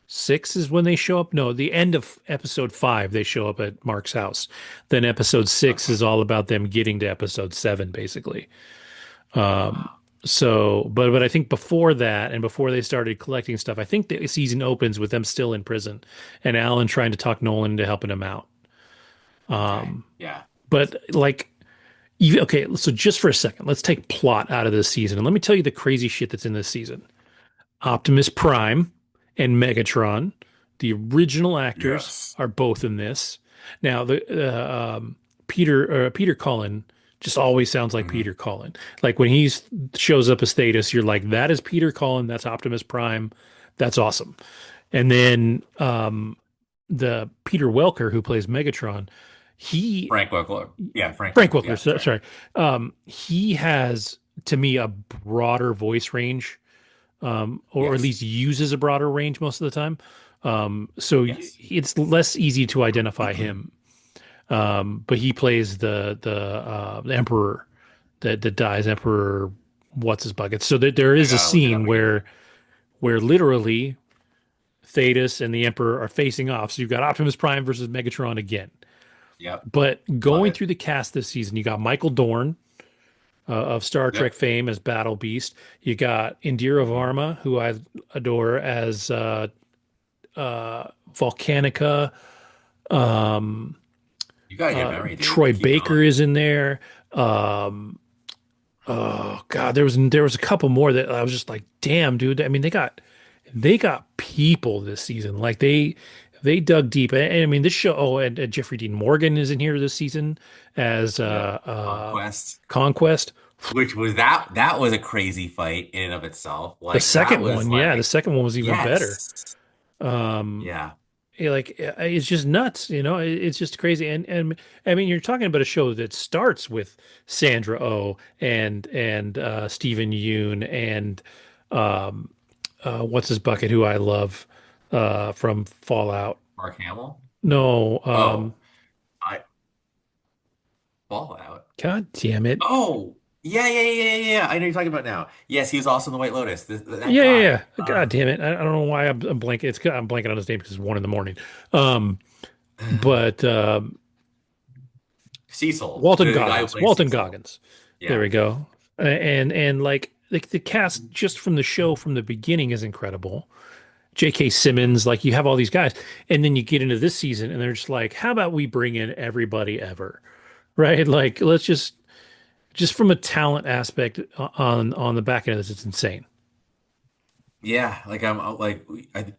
six is when they show up. No, the end of episode five, they show up at Mark's house. Then episode six okay, is all about them getting to episode seven, basically. Um, wow, but I think before that and before they started collecting stuff, I think the season opens with them still in prison and Alan trying to talk Nolan into helping him out. okay, Um, yeah, but like, even, okay, so just for a second, let's take plot out of this season and let me tell you the crazy shit that's in this season. Optimus Prime and Megatron, the original actors, yes, are both in this. Now, the Peter Cullen just always sounds like hmm Peter Cullen. Like when he shows up as Thetis, you're like, that is Peter Cullen. That's Optimus Prime. That's awesome. And then the Peter Welker who plays Megatron, he Frank Welker, yeah, Frank Frank Welker, Welker, yeah, that's right, sorry, he has to me a broader voice range or at yes, least uses a broader range most of the time. So yes, it's less easy to identify him. But he plays the emperor that dies, Emperor what's his bucket. So there I is a gotta look it scene up again. where literally Thetis and the Emperor are facing off. So you've got Optimus Prime versus Megatron again. Yep, But love going it. through the cast this season, you got Michael Dorn of Star Trek Yep. fame as Battle Beast. You got Indira hmm Varma, who I adore as Volcanica. Um, You got a good memory, dude. Troy Keep Baker going. is in there. Um, oh God, there was a couple more that I was just like, damn, dude. I mean, they got people this season. Like they dug deep. And I mean, this show. Oh, and Jeffrey Dean Morgan is in here this season as Yep. Conquest. Conquest. Which was that was a crazy fight in and of itself. The Like that second was one, yeah, the like second one was even better. yes. Um, Yeah. it's just nuts, it's just crazy. And I mean, you're talking about a show that starts with Sandra Oh and Stephen Yoon and um what's his bucket who I love from Fallout. Mark Hamill. No, Oh, I Fallout. God damn it. Oh, yeah. I know you're talking about now. Yes, he was also in the White Lotus. That Yeah. guy. God damn it. I don't know why I'm blanking. I'm blanking on his name because it's 1 a.m. Um, but Cecil, Walton the guy who Goggins. plays Walton Cecil. Goggins. There Yeah. we go. And like the cast just from the show from the beginning is incredible. J.K. Simmons, like you have all these guys, and then you get into this season, and they're just like, how about we bring in everybody ever, right? Like let's just from a talent aspect on the back end of this, it's insane. Yeah, like I'm like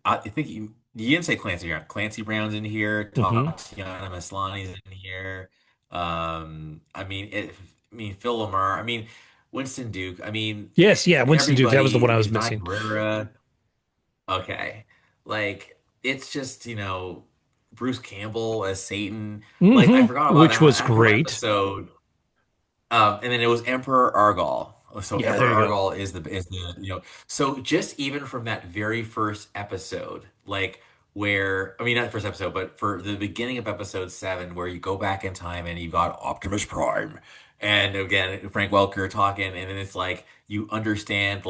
I think you didn't say Clancy Brown. Clancy Brown's in here. Hmm. Tatiana Maslany's in here. I mean Phil Lamar. I mean Winston Duke. I mean Yes, yeah, Winston Duke. That was the one everybody. I I was mean Di missing. Guerrera. Okay, like it's just Bruce Campbell as Satan. Like I forgot about Which that was that whole great. episode. And then it was Emperor Argall. So Yeah, Emperor there you go. Argall is the so just even from that very first episode, like where I mean not the first episode, but for the beginning of episode 7, where you go back in time and you got Optimus Prime, and again Frank Welker talking, and then it's like you understand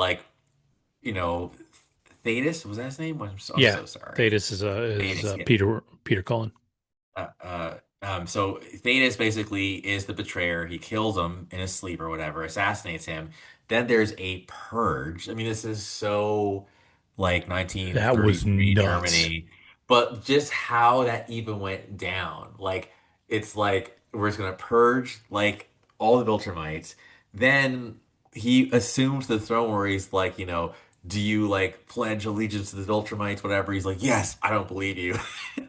you know Thetis was that his name? I'm Yeah, so sorry. Thetis is Thetis, yeah. Peter Cullen. So Thetis basically is the betrayer. He kills him in his sleep or whatever, assassinates him. Then there's a purge. I mean, this is so like That was 1933 nuts. Germany, but just how that even went down. Like, it's like we're just gonna purge like all the Viltrumites. Then he assumes the throne where he's like, do you like pledge allegiance to the Viltrumites, whatever? He's like, yes, I don't believe you.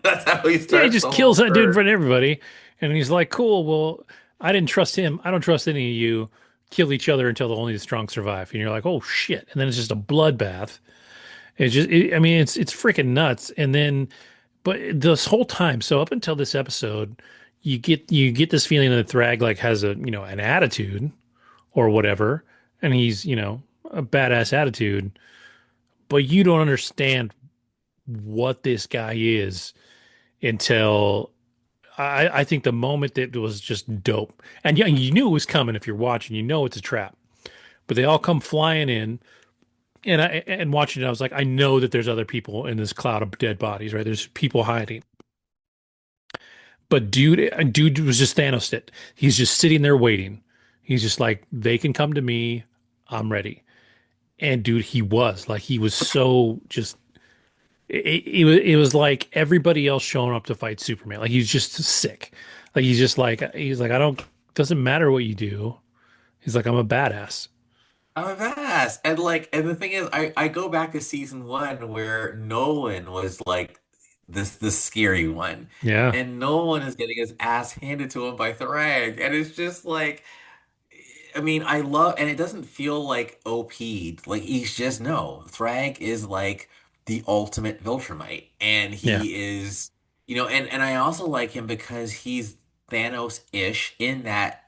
That's how he Yeah, he starts just the whole kills that dude in third. front of everybody. And he's like, cool, well, I didn't trust him. I don't trust any of you. Kill each other until only the strong survive. And you're like, oh shit. And then it's just a bloodbath. I mean, it's freaking nuts. And then, but this whole time, so up until this episode, you get this feeling that Thragg like has a an attitude or whatever, and he's a badass attitude, but you don't understand what this guy is until I think the moment that was just dope. And yeah, you knew it was coming if you're watching, it's a trap. But they all come flying in, and watching it, I was like, I know that there's other people in this cloud of dead bodies, right? There's people hiding. But dude was just Thanos it. He's just sitting there waiting. He's just like, they can come to me, I'm ready. And dude, he was so just it was like everybody else showing up to fight Superman. Like he's just sick. Like he's like I don't doesn't matter what you do. He's like I'm a badass. I'm a badass. And like, and the thing is, I go back to season one where Nolan was like this scary one. Yeah. And Nolan is getting his ass handed to him by Thragg. And it's just like I mean, I love, and it doesn't feel like OP'd. Like he's just no. Thragg is like the ultimate Viltrumite, and Yeah. he is, and I also like him because he's Thanos-ish in that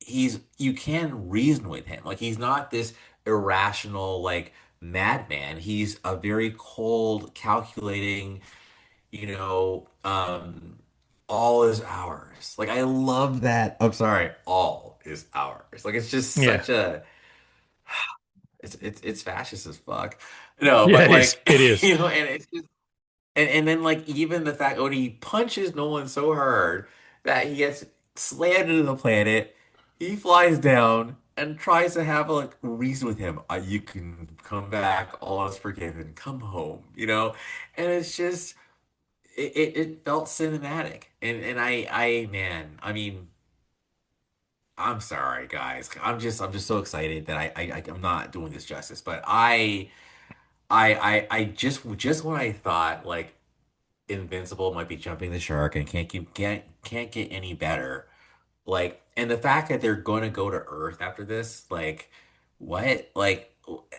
you can reason with him. Like he's not this irrational like madman. He's a very cold, calculating, you know, um, all is ours. Like I love that. I'm sorry, all is ours. Like it's just Yeah. such a it's fascist as fuck. No, Yeah, but it is. like It is. and it's just and then like even the fact when he punches Nolan so hard that he gets slammed into the planet, he flies down and tries to have a like reason with him. You can come back, all is forgiven. Come home, and it's just it felt cinematic, and I man, I mean, I'm sorry, guys. I'm just so excited that I'm not doing this justice, but I just when I thought like Invincible might be jumping the shark and can't get any better. Like, and the fact that they're going to go to Earth after this, like, what? Like,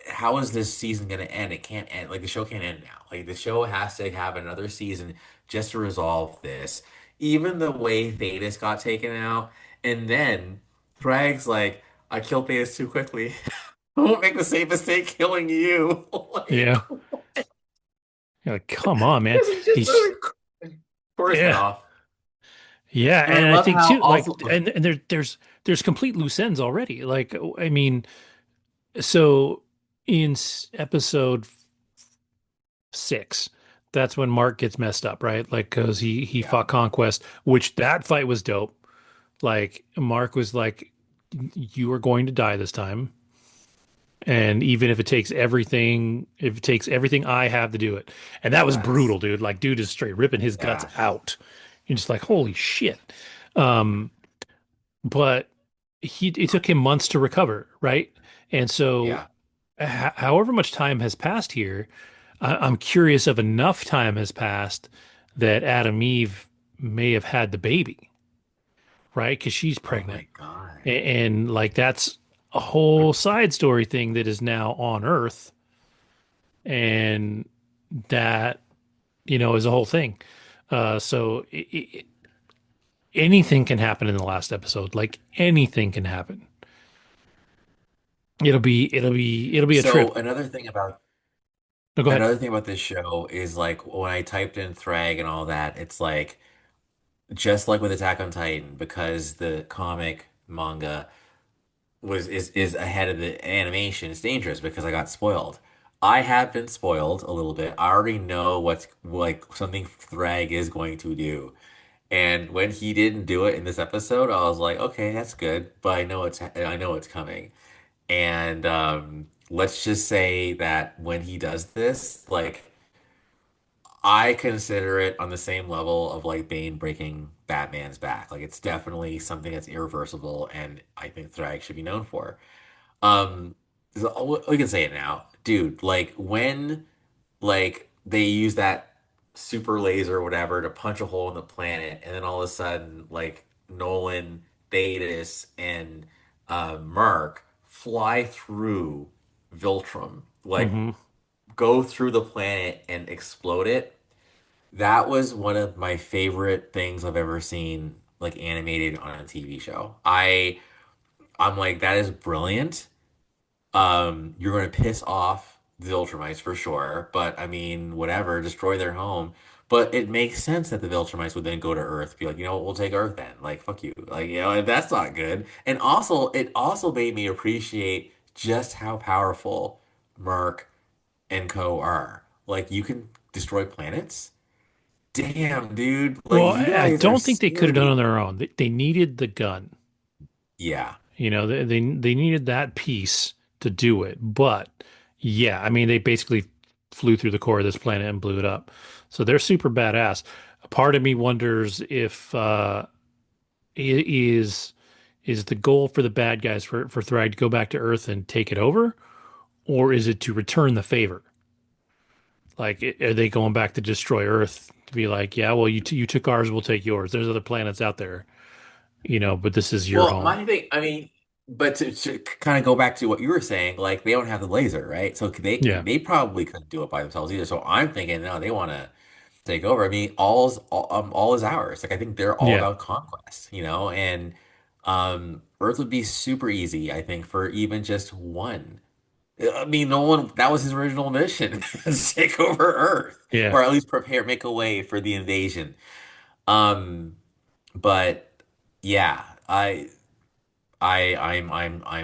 how is this season going to end? It can't end. Like, the show can't end now. Like, the show has to have another season just to resolve this. Even the way Thetis got taken out, and then Thragg's like, I killed Thetis too quickly. I won't make the same mistake killing you. Like, Yeah. You're like, come on, man. this is just He's so Chorus went yeah. off. Yeah, And I and I love think how too, like, also and there's complete loose ends already. Like, I mean, so in episode 6, that's when Mark gets messed up, right? Like, because he yeah. fought Conquest, which that fight was dope. Like, Mark was like, "You are going to die this time, and even if it takes everything I have to do it," and that was Yes. brutal, dude. Like, dude is straight ripping his guts Yes. out. You're just like, holy shit. Um, but it took him months to recover, right? And so, Yeah. however much time has passed here, I'm curious if enough time has passed that Adam Eve may have had the baby, right? Because she's Oh pregnant, my God. and like that's a whole side story thing that is now on Earth, and that is a whole thing. So anything can happen in the last episode. Like anything can happen. It'll be a So trip. another thing about No, go ahead. this show is like when I typed in Thrag and all that, it's like just like with Attack on Titan, because the comic manga is ahead of the animation, it's dangerous because I got spoiled. I have been spoiled a little bit. I already know what's like something Thrag is going to do. And when he didn't do it in this episode, I was like, okay, that's good, but I know it's coming. And let's just say that when he does this, like I consider it on the same level of like Bane breaking Batman's back. Like it's definitely something that's irreversible, and I think Thrag should be known for. Um, so we can say it now. dude, like when like they use that super laser or whatever to punch a hole in the planet, and then all of a sudden, like Nolan, Thetis, and Mark fly through Viltrum, like Hmm. go through the planet and explode it. That was one of my favorite things I've ever seen, like animated on a TV show. I'm like, that is brilliant. You're going to piss off the Viltrumites for sure, but I mean, whatever, destroy their home. But it makes sense that the Viltrumites would then go to Earth, be like, you know what, we'll take Earth then. Like, fuck you. Like, you know, and that's not good. And also, it also made me appreciate just how powerful Merc and Co. are. Like, you can destroy planets. Damn, dude. Like, Well, you I guys are don't think they could have done it on scary. their own. They needed the gun. Yeah. You know, they needed that piece to do it. But yeah, I mean, they basically flew through the core of this planet and blew it up. So they're super badass. A part of me wonders if it is the goal for the bad guys for Thragg to go back to Earth and take it over, or is it to return the favor? Like, are they going back to destroy Earth to be like, yeah, well, you took ours, we'll take yours. There's other planets out there, but this is your Well, home. my thing, I mean, but to kind of go back to what you were saying, like they don't have the laser, right? So Yeah, they probably couldn't do it by themselves either. So I'm thinking, no, they want to take over. I mean, all is ours. Like I think they're all yeah, about conquest, you know, and Earth would be super easy, I think, for even just one. I mean, no one that was his original mission, to take over Earth, yeah. or at least make a way for the invasion. Um, but yeah, I'm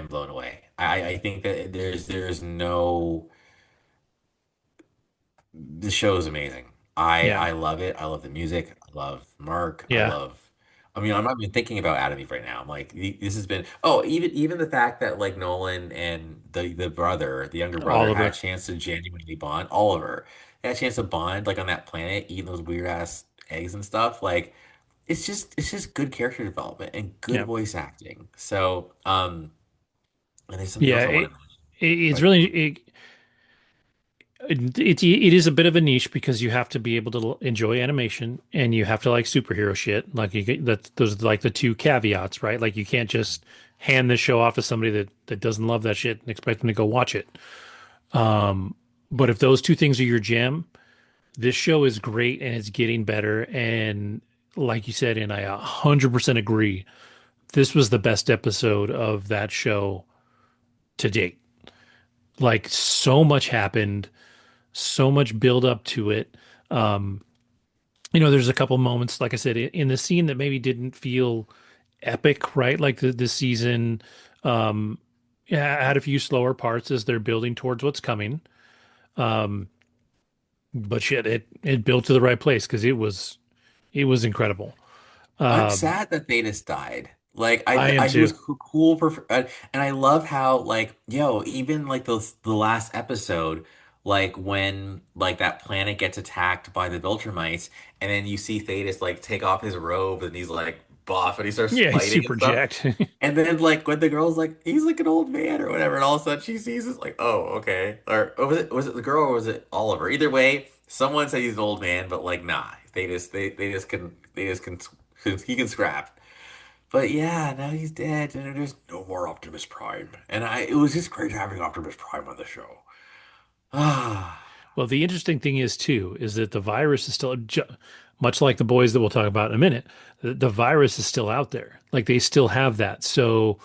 blown away. I think that there's no the show is amazing. Yeah. I love it. I love the music. I love Mark. Yeah. I mean, I'm not even thinking about Adam Eve right now. I'm like, this has been. Oh, even the fact that like Nolan and the brother, the younger brother, had a Oliver. chance to genuinely bond. Oliver had a chance to bond like on that planet, eating those weird ass eggs and stuff. Like, it's just good character development and good Yeah. voice acting. So, and there's something Yeah. else I want to mention, It's but really it is a bit of a niche because you have to be able to enjoy animation and you have to like superhero shit. Like those are like the two caveats, right? Like you can't just hand this show off to somebody that doesn't love that shit and expect them to go watch it. But if those two things are your jam, this show is great and it's getting better. And like you said, and I 100% agree, this was the best episode of that show to date. Like so much happened, so much build up to it. Um, there's a couple moments, like I said, in the scene that maybe didn't feel epic, right? Like the season, yeah, had a few slower parts as they're building towards what's coming. Um, but shit, it built to the right place because it was incredible. I'm Um, sad that Thetis died. Like I am he was too. cool for, and I love how like yo, even like the last episode, like when like that planet gets attacked by the Viltrumites, and then you see Thetis like take off his robe and he's like buff and he starts Yeah, he's fighting and super stuff. jacked. And then like when the girl's like he's like an old man or whatever, and all of a sudden she sees this like oh okay, or was it the girl or was it Oliver? Either way, someone said he's an old man, but like nah, they just can he can scrap. But yeah, now he's dead, and there's no more Optimus Prime. And it was just great having Optimus Prime on the show. Ah, Well, the interesting thing is too, is that the virus is still much like the boys that we'll talk about in a minute. The virus is still out there. Like they still have that. So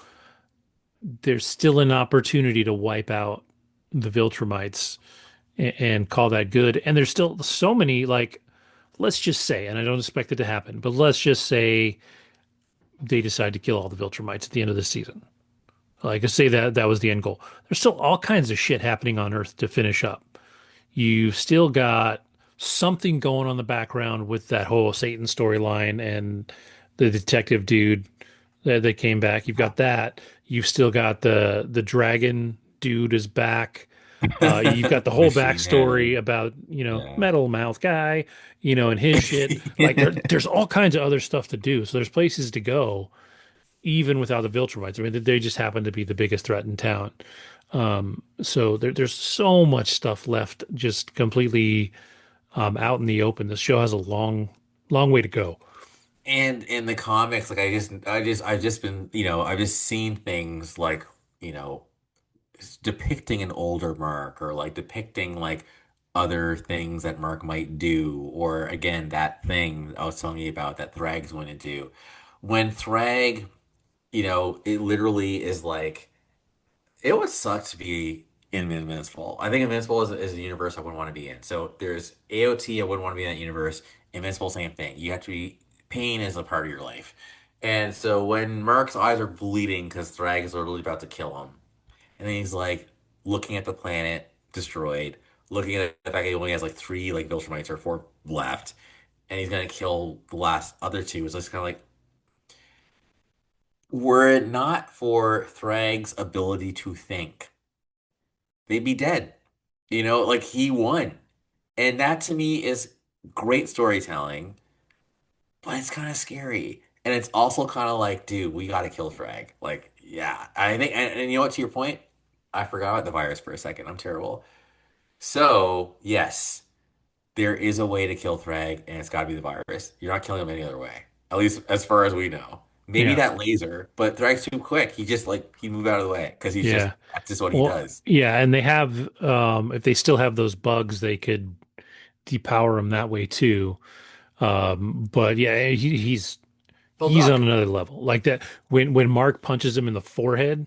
there's still an opportunity to wipe out the Viltrumites and call that good. And there's still so many, like, let's just say, and I don't expect it to happen, but let's just say they decide to kill all the Viltrumites at the end of the season. Like, I say that was the end goal. There's still all kinds of shit happening on Earth to finish up. You've still got something going on in the background with that whole Satan storyline and the detective dude that came back. You've got that. You've still got the dragon dude is back. You've got the whole Machine backstory Head. about, Yeah. Metal Mouth guy, and his shit. Like there's all kinds of other stuff to do. So there's places to go, even without the Viltrumites. I mean, they just happen to be the biggest threat in town. So there's so much stuff left, just completely out in the open. This show has a long way to go. And in the comics, like I've just been, I've just seen things like, you know, depicting an older Mark or like depicting like other things that Mark might do, or again, that thing I was telling you about that Thragg's going to do. When Thragg, it literally is like, it would suck to be in Invincible. I think Invincible is a universe I wouldn't want to be in. So there's AOT, I wouldn't want to be in that universe. Invincible, same thing. You have to be, pain is a part of your life. And so when Mark's eyes are bleeding because Thragg is literally about to kill him, and then he's like looking at the planet destroyed, looking at the fact that he only has like three like Viltrumites or four left, and he's gonna kill the last other two. It's just kind of like, were it not for Thragg's ability to think, they'd be dead. Like he won. And that to me is great storytelling, but it's kind of scary. And it's also kind of like, dude, we got to kill Thragg. Like, yeah, I think, and you know what, to your point, I forgot about the virus for a second. I'm terrible. So, yes, there is a way to kill Thragg, and it's got to be the virus. You're not killing him any other way, at least as far as we know. Maybe Yeah, that laser, but Thragg's too quick. He just like he moved out of the way because yeah. that's just what he Well, does. yeah, and they have if they still have those bugs, they could depower him that way too. But yeah, So he's on Duck. another level. Like that when Mark punches him in the forehead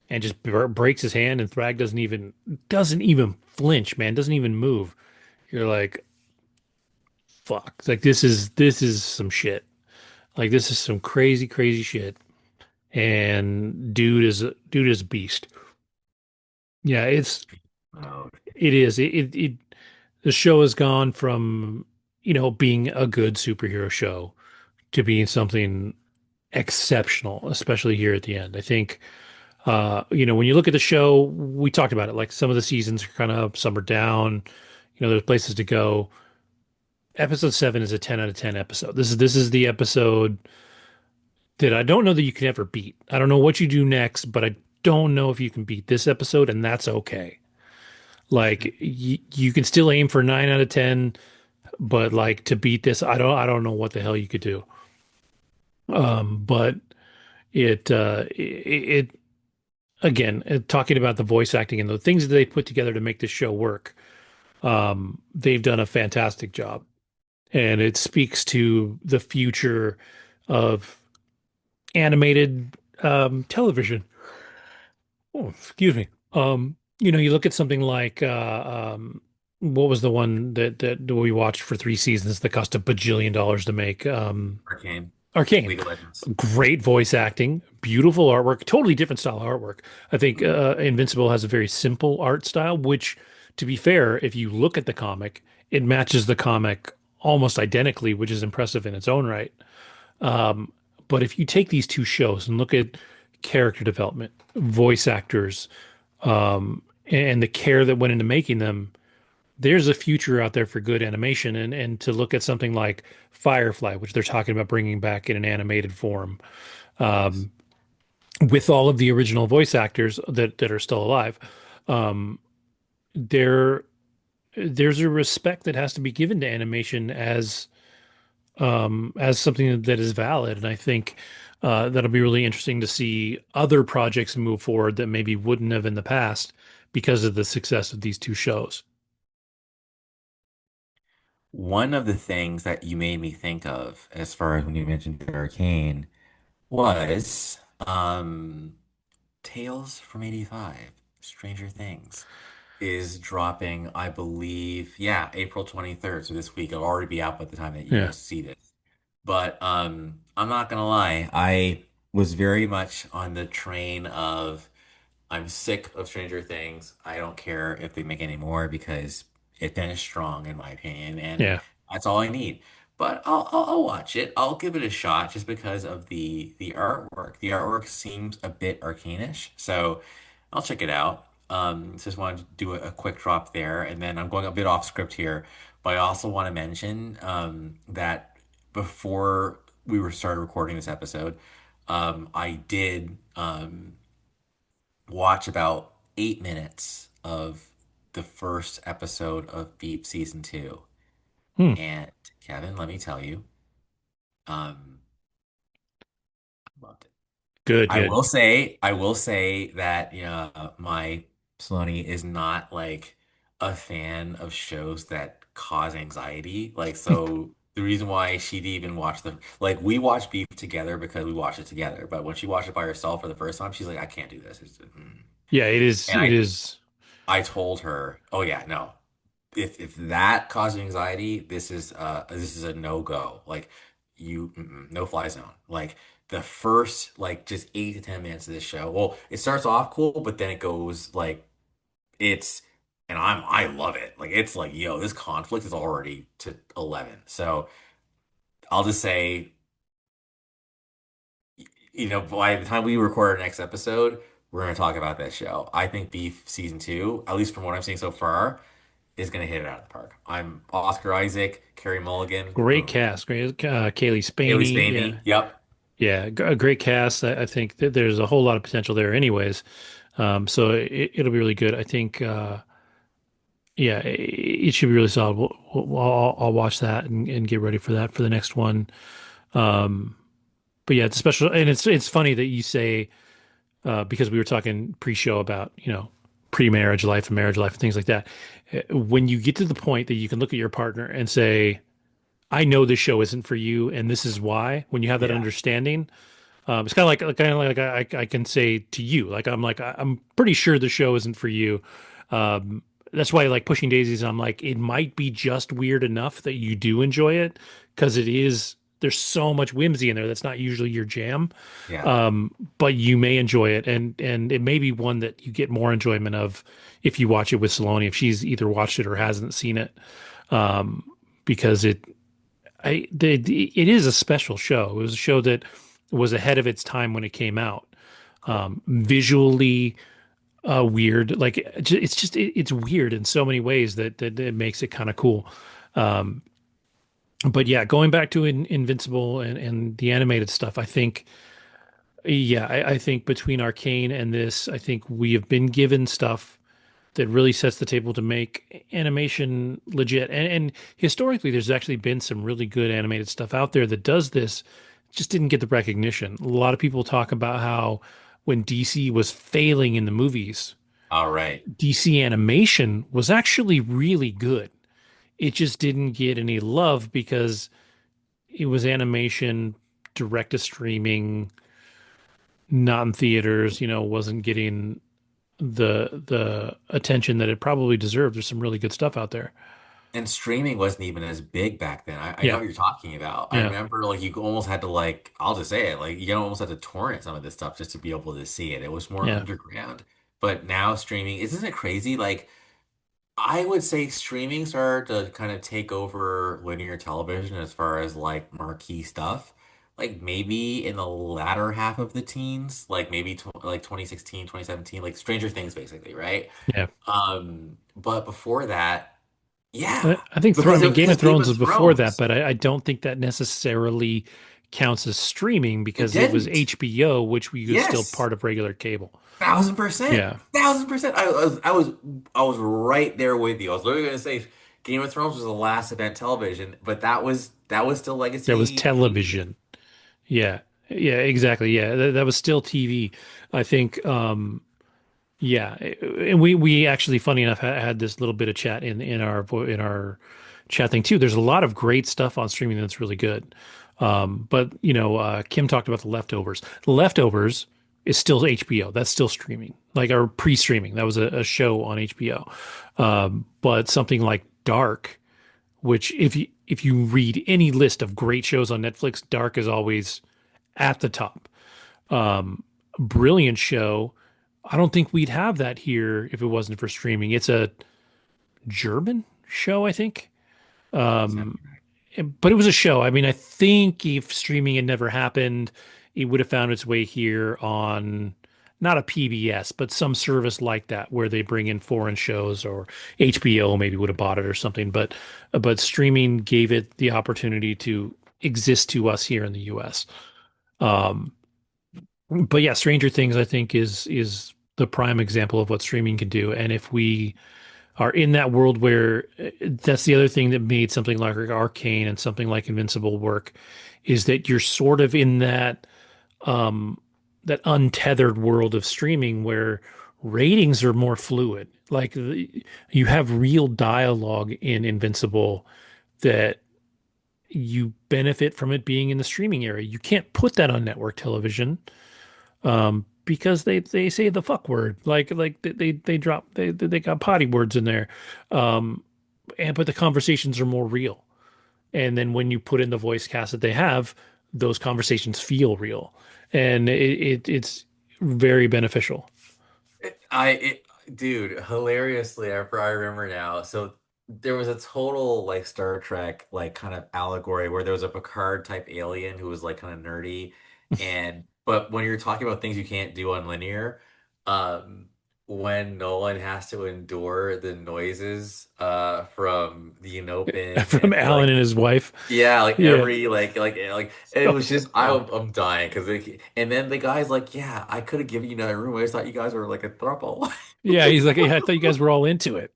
and just breaks his hand, and Thragg doesn't even flinch, man, doesn't even move. You're like, fuck. Like this is some shit. Like this is some crazy shit. And dude is a beast. Yeah, Oh, it is. The show has gone from, being a good superhero show to being something exceptional, especially here at the end. I think, when you look at the show, we talked about it, like some of the seasons are kind of up, some are down, there's places to go. Episode 7 is a 10 out of 10 episode. This is the episode that I don't know that you can ever beat. I don't know what you do next, but I don't know if you can beat this episode, and that's okay. Like you can still aim for 9 out of 10, but like to beat this, I don't know what the hell you could do. But it again, talking about the voice acting and the things that they put together to make this show work, they've done a fantastic job, and it speaks to the future of animated television. Oh, excuse me. You look at something like what was the one that we watched for 3 seasons that cost $1 bajillion to make? Arcane, Arcane. League of Legends. Great voice acting, beautiful artwork, totally different style of artwork. I think Invincible has a very simple art style, which, to be fair, if you look at the comic, it matches the comic almost identically, which is impressive in its own right. Um, but if you take these two shows and look at character development, voice actors, and the care that went into making them, there's a future out there for good animation. And to look at something like Firefly, which they're talking about bringing back in an animated form, Nice. with all of the original voice actors that are still alive, um, there there's a respect that has to be given to animation as something that is valid. And I think that'll be really interesting to see other projects move forward that maybe wouldn't have in the past because of the success of these two shows. One of the things that you made me think of as far as when you mentioned Arcane was Tales from 85, Stranger Things is dropping, I believe, yeah, April 23rd. So this week it'll already be out by the time that you Yeah, guys see this. But I'm not gonna lie, I was very much on the train of I'm sick of Stranger Things. I don't care if they make any more because it finished strong, in my opinion, and yeah. that's all I need. But I'll watch it. I'll give it a shot just because of the artwork. The artwork seems a bit arcanish, so I'll check it out. Just wanted to do a quick drop there, and then I'm going a bit off script here, but I also want to mention that before we were started recording this episode, I did watch about 8 minutes of the first episode of Beep season two. Hmm. And Kevin, let me tell you, um, loved it. Good, good. I will say that my Saloni is not like a fan of shows that cause anxiety. Like, so the reason why she'd even watch them, like, we watch Beef together because we watch it together. But when she watched it by herself for the first time, she's like, I can't do this. Yeah, it is. And It is I told her, oh yeah, no. If that causes anxiety, this is a no go. Like no fly zone. Like the first like just 8 to 10 minutes of this show. Well, it starts off cool, but then it goes like it's and I love it. Like it's like yo, this conflict is already to 11. So I'll just say, by the time we record our next episode, we're gonna talk about that show. I think Beef season two, at least from what I'm seeing so far, is going to hit it out of the park. I'm Oscar Isaac, Carey Mulligan, great boom. cast. Great, Kaylee Haley Spaney. Yeah, Spaney, yep. yeah, a great cast. I think that there's a whole lot of potential there, anyways. So it'll be really good. I think, yeah, it should be really solid. I'll watch that and get ready for that for the next one. Um, but yeah, it's a special, and it's funny that you say because we were talking pre-show about pre-marriage life and marriage life and things like that. When you get to the point that you can look at your partner and say, "I know this show isn't for you, and this is why." When you have that Yeah, understanding, it's kind of like I can say to you, like I'm pretty sure the show isn't for you. That's why like Pushing Daisies, I'm like it might be just weird enough that you do enjoy it because it is. There's so much whimsy in there that's not usually your jam, yeah. um, but you may enjoy it, and it may be one that you get more enjoyment of if you watch it with Saloni, if she's either watched it or hasn't seen it, um, because it is a special show. It was a show that was ahead of its time when it came out. Cool. Visually weird, like it's weird in so many ways that it makes it kind of cool. Um, but yeah, going back to Invincible and the animated stuff, I think yeah, I think between Arcane and this, I think we have been given stuff that really sets the table to make animation legit. And historically, there's actually been some really good animated stuff out there that does this, just didn't get the recognition. A lot of people talk about how when DC was failing in the movies, All right. DC animation was actually really good. It just didn't get any love because it was animation direct to streaming, not in theaters, wasn't getting the attention that it probably deserved. There's some really good stuff out there. And streaming wasn't even as big back then. I know Yeah, what you're talking about. I yeah, remember like you almost had to like, I'll just say it, like you almost had to torrent some of this stuff just to be able to see it. It was more yeah, underground. But now streaming, isn't it crazy? Like I would say streaming started to kind of take over linear television as far as like marquee stuff. Like maybe in the latter half of the teens, like maybe like 2016, 2017, like Stranger Things basically, right? yeah. But before that, I, yeah, I think I mean Game because of Game Thrones of was before that, Thrones, but I don't think that necessarily counts as streaming it because it was didn't. HBO, which we was still Yes. part of regular cable. 1000%. Yeah, 1000%. I was right there with you. I was literally gonna say Game of Thrones was the last event television, but that was still there was legacy TV. television. Yeah, yeah, exactly. Yeah, that was still TV. I think. Yeah, and we actually, funny enough, had this little bit of chat in our chat thing too. There's a lot of great stuff on streaming that's really good. But Kim talked about The Leftovers. The Leftovers is still HBO. That's still streaming, like or pre-streaming. That was a show on HBO. But something like Dark, which if you read any list of great shows on Netflix, Dark is always at the top. Brilliant show. I don't think we'd have that here if it wasn't for streaming. It's a German show, I think. Sound But it was a show. I mean, I think if streaming had never happened, it would have found its way here on not a PBS, but some service like that where they bring in foreign shows or HBO maybe would have bought it or something. But streaming gave it the opportunity to exist to us here in the US. Um, but yeah, Stranger Things I think is the prime example of what streaming can do. And if we are in that world where that's the other thing that made something like Arcane and something like Invincible work is that you're sort of in um that untethered world of streaming where ratings are more fluid. Like you have real dialogue in Invincible that you benefit from it being in the streaming area. You can't put that on network television because they say the fuck word. Like they drop they got potty words in there. Um, and but the conversations are more real. And then when you put in the voice cast that they have, those conversations feel real, and it's very beneficial. I it, dude, hilariously, I remember now. So there was a total like Star Trek like kind of allegory where there was a Picard type alien who was like kind of nerdy, and but when you're talking about things you can't do on linear, um, when Nolan has to endure the noises from the Unopin From and Alan like and his wife. yeah, like Yeah. every it Oh, was just God. I'm dying because and then the guy's like, yeah, I could have given you another room. I just thought you guys were like a throuple. Yeah, he's like, yeah, I thought you guys were all into it.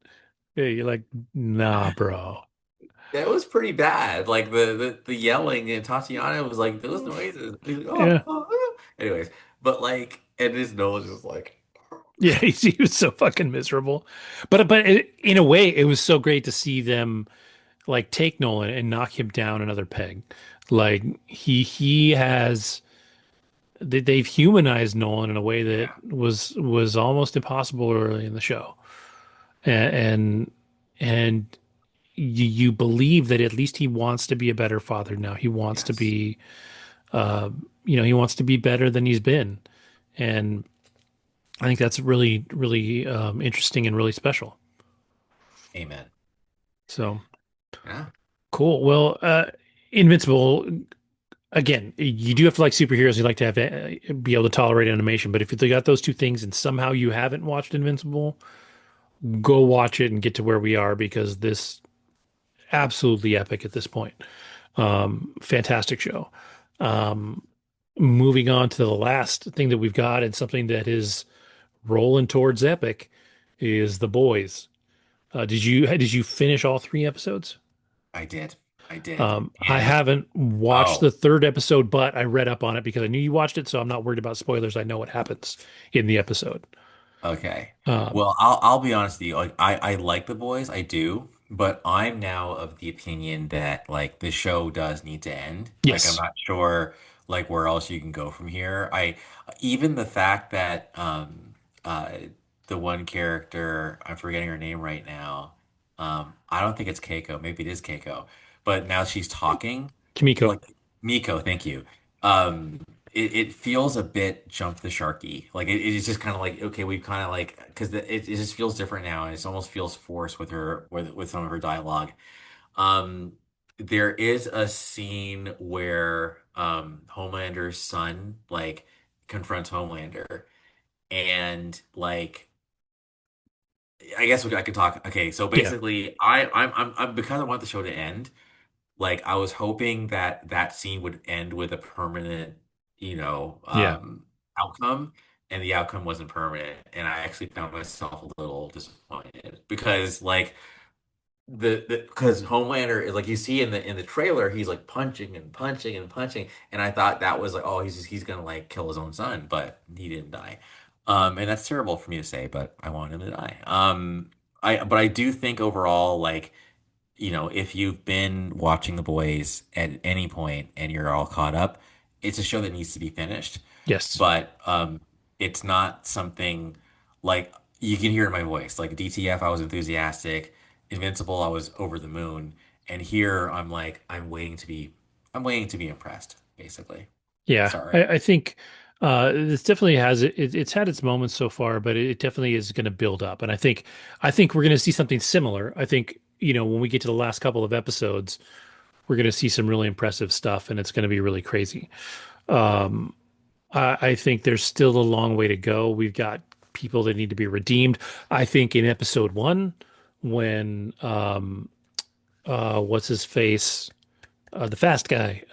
Yeah, you're like, nah, bro. It was pretty bad. Like the yelling and Tatiana was like those noises. He's like, Yeah. Anyways, but like and his nose was like Yeah, he was so fucking miserable. But in a way, it was so great to see them like take Nolan and knock him down another peg. Like he has they've humanized Nolan in a way that yeah, was almost impossible early in the show. And and you believe that at least he wants to be a better father now. He wants to yes, be he wants to be better than he's been. And I think that's really interesting and really special. amen. So Yeah, cool. Well, Invincible again. You do have to like superheroes. You like to have be able to tolerate animation. But if you got those two things and somehow you haven't watched Invincible, go watch it and get to where we are because this absolutely epic at this point. Fantastic show. Um, moving on to the last thing that we've got and something that is rolling towards epic is The Boys. Did you finish all three episodes? I did. I did. I And haven't watched the oh, third episode, but I read up on it because I knew you watched it, so I'm not worried about spoilers. I know what happens in the episode. okay. Um, Well, I'll be honest with you. Like I like the boys, I do, but I'm now of the opinion that like the show does need to end. Like I'm yes, not sure like where else you can go from here. I even the fact that uh the one character, I'm forgetting her name right now. I don't think it's Keiko. Maybe it is Keiko. But now she's talking Kimiko. like Miko, thank you. Um, it feels a bit jump the sharky. Like it is just kind of like okay, we've kind of like because it just feels different now, and it almost feels forced with her with some of her dialogue. Um, there is a scene where Homelander's son like confronts Homelander, and like I guess I can talk. Okay, so Yeah, basically, I'm because I want the show to end. Like I was hoping that that scene would end with a permanent, you know, yeah, outcome, and the outcome wasn't permanent, and I actually found myself a little disappointed because like the because Homelander is like you see in the trailer, he's like punching and punching and punching, and I thought that was like oh he's gonna like kill his own son, but he didn't die. And that's terrible for me to say, but I want him to die. But I do think overall like you know, if you've been watching The Boys at any point and you're all caught up, it's a show that needs to be finished. yes, But it's not something like you can hear it in my voice. Like DTF, I was enthusiastic. Invincible, I was over the moon. And here I'm like, I'm waiting to be impressed, basically. yeah. Sorry. I think this definitely has it's had its moments so far, but it definitely is going to build up, and I think we're going to see something similar. I think when we get to the last couple of episodes, we're going to see some really impressive stuff, and it's going to be really crazy. Um, I think there's still a long way to go. We've got people that need to be redeemed. I think in episode one, when what's his face, the fast guy,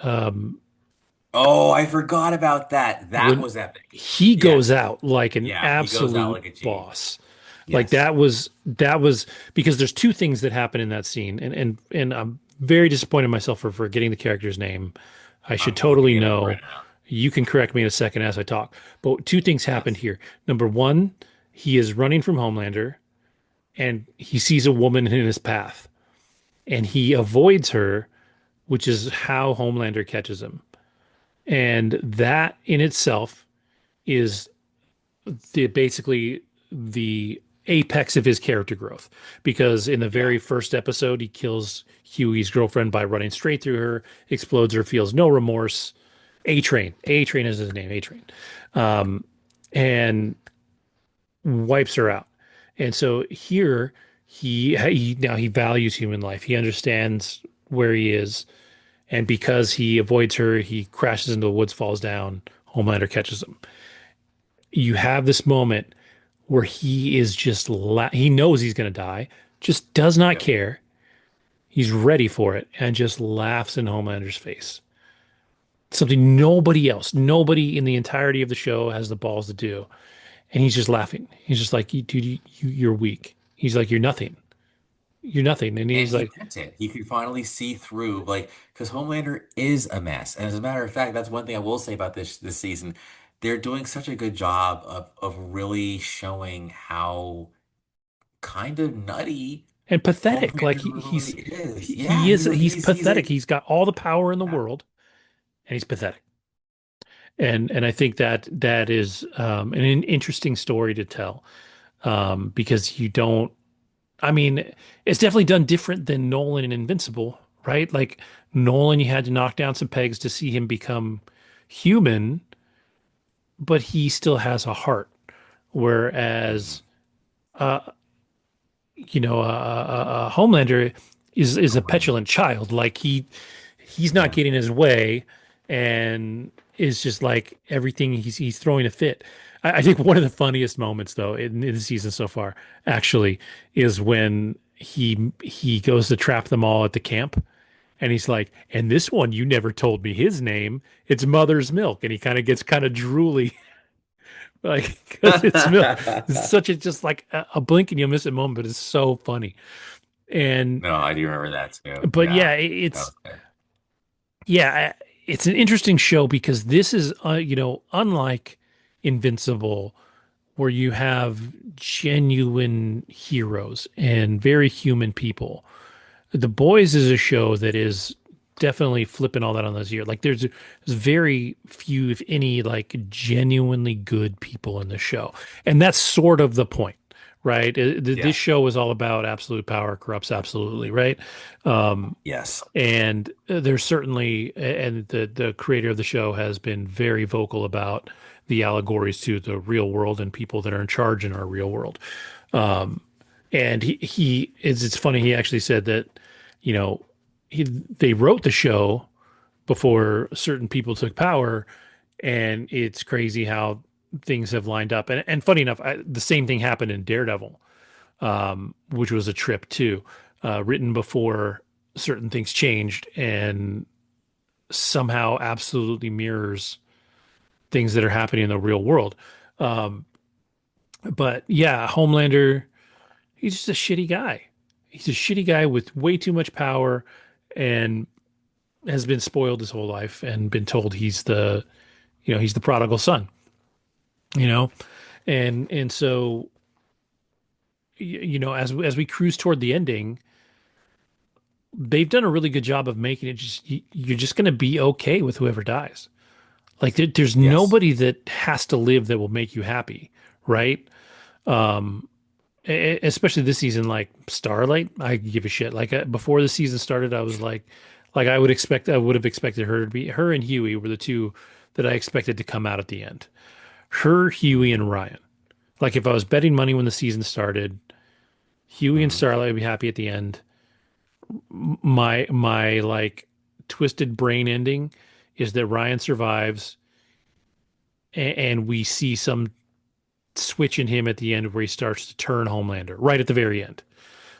Oh, I forgot about that. That When was epic. he goes Yes. out like an Yeah, he goes out absolute like a G. boss. Like Yes. that was because there's two things that happen in that scene, and I'm very disappointed in myself for forgetting the character's name. I should I'm looking totally it up right know. now. You can correct me in a second as I talk. But two things happened Yes. here. Number one, he is running from Homelander and he sees a woman in his path and he avoids her, which is how Homelander catches him. And that in itself is basically the apex of his character growth because in the Yeah. very first episode he kills Huey's girlfriend by running straight through her, explodes her, feels no remorse. A Train is his name, A Train, and wipes her out. And so here he now he values human life. He understands where he is, and because he avoids her, he crashes into the woods, falls down. Homelander catches him. You have this moment where he is just he knows he's going to die, just does not Yep. care. He's ready for it and just laughs in Homelander's face. Something nobody in the entirety of the show has the balls to do. And he's just laughing. He's just like, dude, you're weak. He's like, you're nothing. You're nothing. And And he's he like, gets it. He can finally see through, like, because Homelander is a mess. And as a matter of fact, that's one thing I will say about this season. They're doing such a good job of really showing how kind of nutty and pathetic. Like Homelander really is. Yeah, he's he's pathetic. a He's got all the power in the yeah. world and he's pathetic. And I think that that is an interesting story to tell because you don't. I mean, it's definitely done different than Nolan and Invincible, right? Like Nolan, you had to knock down some pegs to see him become human, but he still has a heart. Mhm. Whereas, uh, Homelander is a Homelander. petulant child. Like he's not Yeah. getting his way, and is just like everything he's throwing a fit. I think one of the funniest moments though in the season so far actually is when he goes to trap them all at the camp. And he's like, and this one, you never told me his name. It's Mother's Milk. And he kind of gets kind of drooly, like, because it's milk. It's such a just like a blink and you'll miss a moment, but it's so funny. And No, I do remember that too. but Yeah. yeah, That was good. yeah, it's an interesting show because this is unlike Invincible, where you have genuine heroes and very human people. The Boys is a show that is definitely flipping all that on those years. Like there's very few, if any, like genuinely good people in the show, and that's sort of the point, right? This Yeah. show is all about absolute power corrupts absolutely, right? Yes. And there's certainly, and the creator of the show has been very vocal about the allegories to the real world and people that are in charge in our real world. And it's funny. He actually said that, you know, they wrote the show before certain people took power, and it's crazy how things have lined up. And funny enough, the same thing happened in Daredevil, which was a trip too, written before certain things changed, and somehow absolutely mirrors things that are happening in the real world. Um, but yeah, Homelander, he's just a shitty guy. He's a shitty guy with way too much power and has been spoiled his whole life and been told he's the prodigal son, you know? And so as we cruise toward the ending, they've done a really good job of making it just you're just going to be okay with whoever dies. Like there's Yes. nobody that has to live that will make you happy, right? Especially this season, like Starlight, I give a shit. Like before the season started, I was like I would have expected her to be her and Huey were the two that I expected to come out at the end. Her, Huey, Hmm. and Ryan. Like if I was betting money when the season started, Huey and Hmm. Starlight would be happy at the end. My like twisted brain ending is that Ryan survives and we see some switch in him at the end where he starts to turn Homelander right at the very end.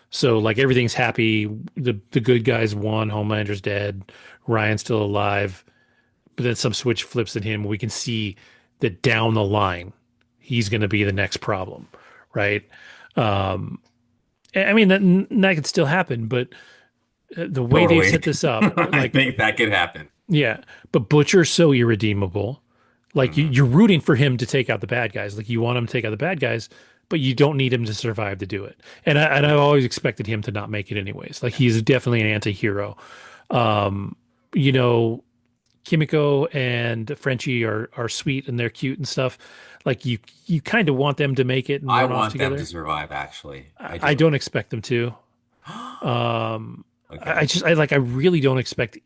So like everything's happy. The good guys won. Homelander's dead. Ryan's still alive. but then some switch flips in him. We can see that down the line, he's going to be the next problem, right? Um, I mean that could still happen, but the way they've Totally. set this up, I like think that could happen. yeah, but Butcher's so irredeemable. Like Hmm. you're rooting for him to take out the bad guys. Like you want him to take out the bad guys, but you don't need him to survive to do it. And I've always expected him to not make it anyways. Like he's definitely an anti-hero. Um, you know, Kimiko and Frenchie are sweet and they're cute and stuff. Like you kind of want them to make it and I run off want them to together. survive, actually. I I do. don't expect them to. Um, I Okay. just I really don't expect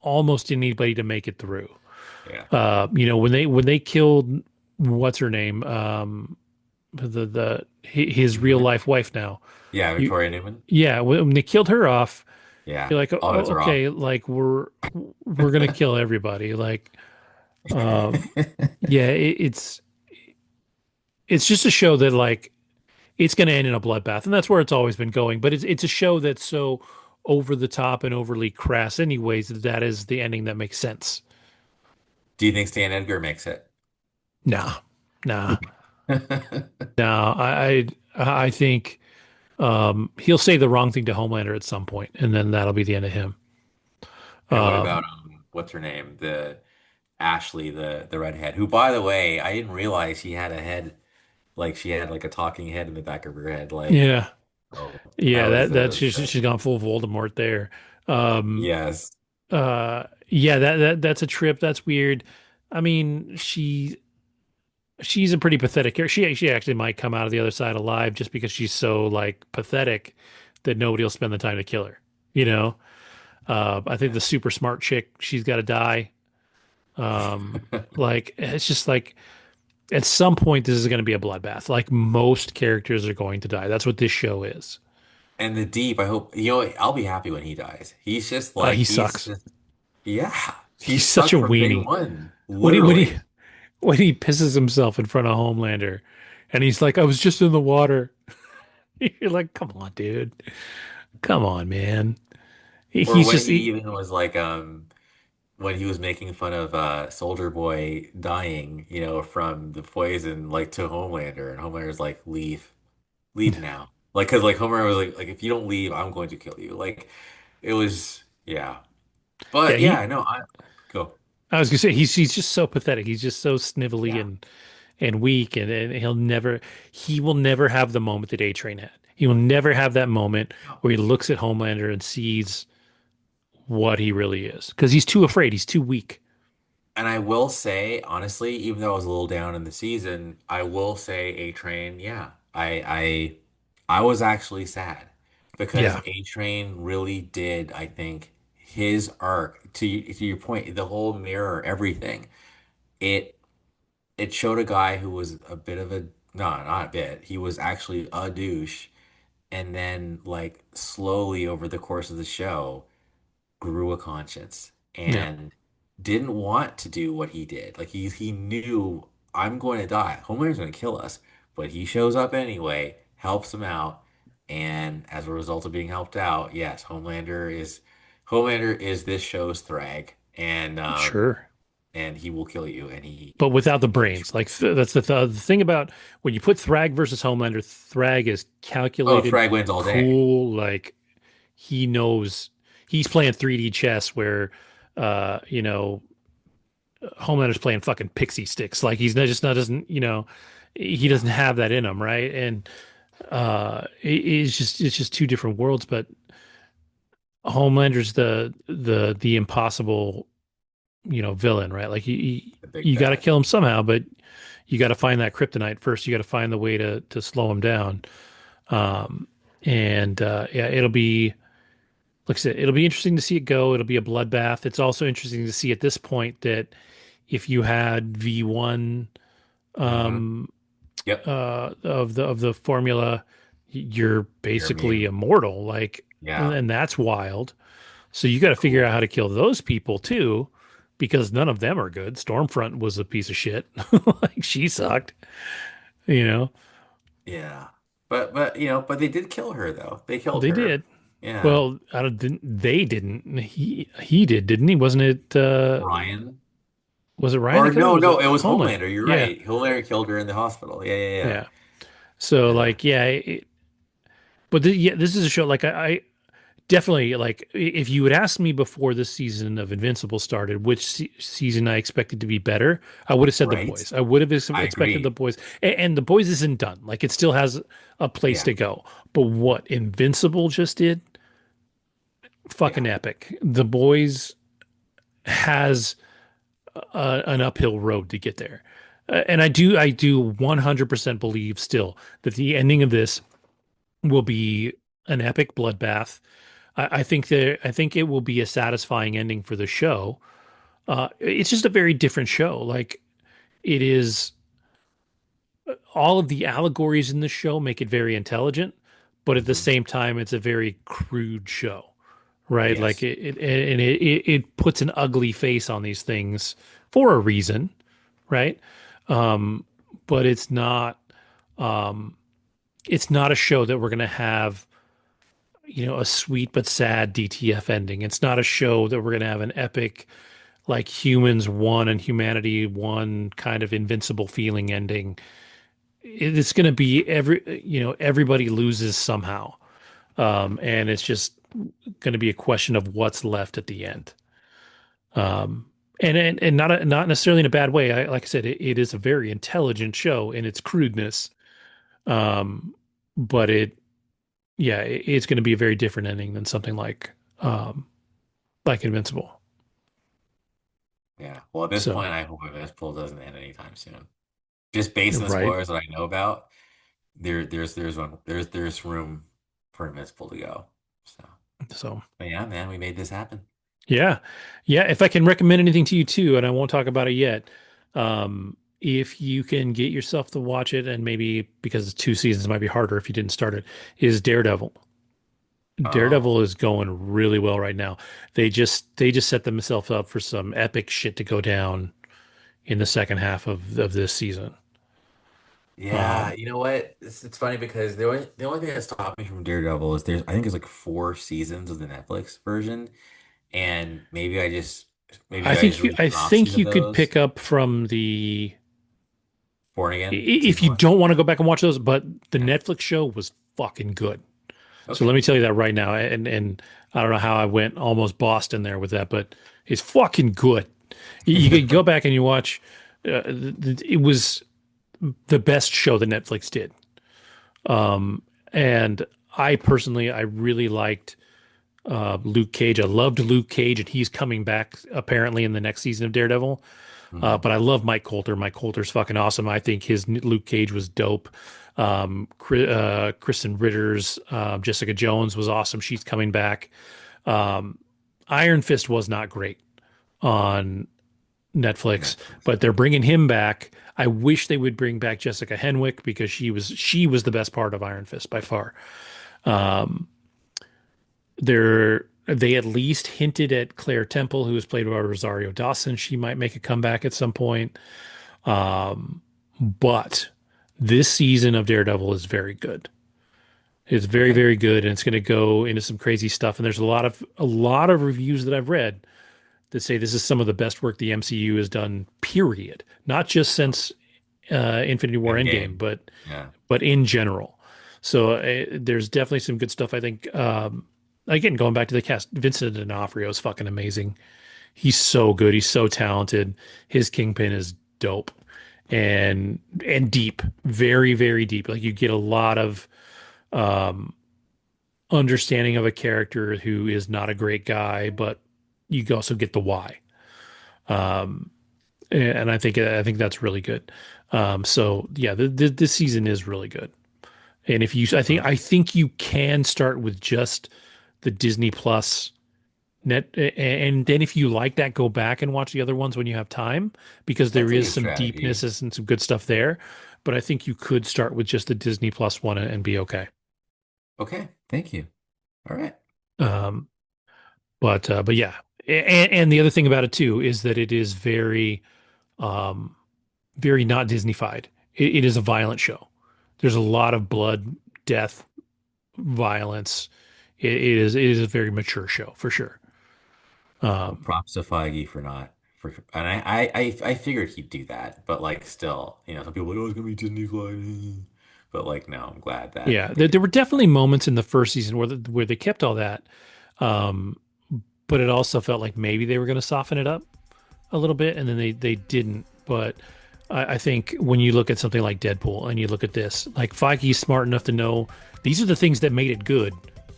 almost anybody to make it through. Yeah. When they killed what's her name, his real Mhm. life wife now. Yeah, You, Victoria Newman. yeah, when they killed her off, Yeah. you're like, oh, All bets are off. okay, like we're gonna kill everybody. Like, um, yeah, it's just a show that like it's gonna end in a bloodbath, and that's where it's always been going. But it's a show that's so over the top and overly crass, anyways, that that is the ending that makes sense. Do you think Stan Edgar makes it? Nah, nah, nah. I think. He'll say the wrong thing to Homelander at some point, and then that'll be the end of him. And what about Um, what's her name? The Ashley, the redhead, who by the way, I didn't realize she had a head, like she had like a talking head in the back of her head. Like, yeah, oh, yeah, that that's was she's gone full Voldemort there. Um, yes. yeah, that's a trip. That's weird. I mean, she's a pretty pathetic character. She actually might come out of the other side alive just because she's so like pathetic that nobody will spend the time to kill her. You know, I think Yeah. the super smart chick, she's got to die. Like it's just like at some point this is going to be a bloodbath. Like most characters are going to die. That's what this show is. And the Deep, I hope, I'll be happy when he dies. He's just He like, he's sucks. just, yeah, He's he's such a sucked from day weenie. one, When he when he literally. when he pisses himself in front of Homelander, and he's like, "I was just in the water." You're like, "Come on, dude. Come on, man." Or He's when just he even was like, when he was making fun of Soldier Boy dying, from the poison, like to Homelander, and Homelander's like, leave now. Like, because like Homer was like, if you don't leave, I'm going to kill you. Like, it was, yeah. yeah. But yeah, no, I go. I was gonna say he's just so pathetic. He's just so snivelly Yeah. and weak, and he will never have the moment that A Train had. He will never have that moment No. where he looks at Homelander and sees what he really is because he's too afraid. He's too weak. And I will say, honestly, even though I was a little down in the season, I will say A Train, yeah. I was actually sad because Yeah, A Train really did, I think, his arc to your point, the whole mirror, everything. It it showed a guy who was a bit of a no, not a bit. He was actually a douche, and then like slowly over the course of the show grew a conscience yeah, and didn't want to do what he did. Like he knew I'm going to die. Homelander's going to kill us, but he shows up anyway, helps him out, and as a result of being helped out, yes, Homelander is this show's Thragg, sure. and he will kill you, and he But without the he brains, like that's the thing about when you put Thragg versus Homelander. Thragg is oh, calculated, Thragg wins all day. cool. Like he knows he's playing 3D chess where, uh, you know, Homelander's playing fucking pixie sticks. Like he's not just not doesn't he Yeah, doesn't have that in him, right? And it's just two different worlds. But Homelander's the impossible villain, right? Like the big you got to bad. kill him somehow, but you got to find that kryptonite first. You got to find the way to slow him down. Um, and yeah, it'll be like I said, it'll be interesting to see it go. It'll be a bloodbath. It's also interesting to see at this point that if you had V1 Hmm. um, Yep, of the formula, you're you're basically immune. immortal. Like, Yeah, and that's wild. So you got to figure out cool. how to kill those people too, because none of them are good. Stormfront was a piece of shit. Like she sucked, you know. Yeah. But they did kill her though. They killed They her. did. Yeah. Well, I don't, didn't they didn't. He did, didn't he? Wasn't it Ryan. Was it Ryan that Or killed her? no, Was no, it it was Homelander? Homelander. You're Yeah, right. Homelander killed her in the hospital. Yeah, yeah, yeah, yeah. So yeah. like, yeah, but yeah, this is a show like I definitely like if you had asked me before this season of Invincible started, which season I expected to be better, I would have said The Right. Boys. I would have I expected The agree. Boys, and The Boys isn't done. Like it still has a place Yeah, to go. But what Invincible just did, yeah. fucking epic. The Boys has an uphill road to get there. And I do 100% believe still that the ending of this will be an epic bloodbath. I think it will be a satisfying ending for the show. It's just a very different show. Like it is, all of the allegories in the show make it very intelligent, but at the Hmm. same time, it's a very crude show, right? Like Yes. it puts an ugly face on these things for a reason, right? Um, but it's not a show that we're going to have, a sweet but sad DTF ending. It's not a show that we're going to have an epic, like humans won and humanity won kind of invincible feeling ending. It's going to be everybody loses somehow. And it's just going to be a question of what's left at the end. Um, and not necessarily in a bad way. Like I said, it is a very intelligent show in its crudeness. Um, but it's going to be a very different ending than something like Invincible. Yeah. Well, at this So, point, I hope Invincible doesn't end anytime soon. Just based on the right. spoilers that I know about, there's room for Invincible to go. So, So, but yeah, man, we made this happen. yeah. Yeah. If I can recommend anything to you too, and I won't talk about it yet, if you can get yourself to watch it, and maybe because it's two seasons, it might be harder if you didn't start it, is Daredevil. Oh, Daredevil is going really well right now. They just set themselves up for some epic shit to go down in the second half of this season. yeah. Um, You know what? It's funny because the only thing that stopped me from Daredevil is I think there's like 4 seasons of the Netflix version, and maybe I just read I synopses think of you could those. pick up from the Born Again if season you one. don't want to go back and watch those, but the Yeah. Netflix show was fucking good. So let Okay. me tell you that right now. And I don't know how I went almost Boston there with that, but it's fucking good. You could go back and you watch. It was the best show that Netflix did. And I really liked Luke Cage. I loved Luke Cage, and he's coming back apparently in the next season of Daredevil. Hmm. But I love Mike Coulter. Mike Coulter's fucking awesome. I think his Luke Cage was dope. Kristen Ritter's Jessica Jones was awesome. She's coming back. Um, Iron Fist was not great on Netflix, Netflix. but they're bringing him back. I wish they would bring back Jessica Henwick because she was the best part of Iron Fist by far. Um, they at least hinted at Claire Temple, who was played by Rosario Dawson. She might make a comeback at some point. Um, but this season of Daredevil is very good. It's very, Okay. very good, and it's going to go into some crazy stuff. And there's a lot of reviews that I've read that say this is some of the best work the MCU has done. Period. Not just since Infinity War Endgame, Endgame. but Yeah. in general. So there's definitely some good stuff. I think. Again, going back to the cast, Vincent D'Onofrio is fucking amazing. He's so good. He's so talented. His Kingpin is dope and deep, very, very deep. Like you get a lot of um, understanding of a character who is not a great guy, but you also get the why. Um, and I think that's really good. So yeah, this season is really good. And if you, All right. I think you can start with just the Disney Plus net, and then if you like that, go back and watch the other ones when you have time, because there That's a is good some deepness strategy. and some good stuff there. But I think you could start with just the Disney Plus one and be okay. Okay. Thank you. All right. Um, but yeah, and the other thing about it too is that it is um, very not Disneyfied. It is a violent show. There's a lot of blood, death, violence. It is a very mature show for sure. Well, Um, props to Feige for not. And I figured he'd do that, but like still, some people are like, oh, it's gonna be Disney Flight. But like, no, I'm glad that Yeah, they there did. were definitely moments in the first season where they kept all that, um, but it also felt like maybe they were going to soften it up a little bit, and then they didn't. But I think when you look at something like Deadpool and you look at this, like Feige's smart enough to know these are the things that made it good.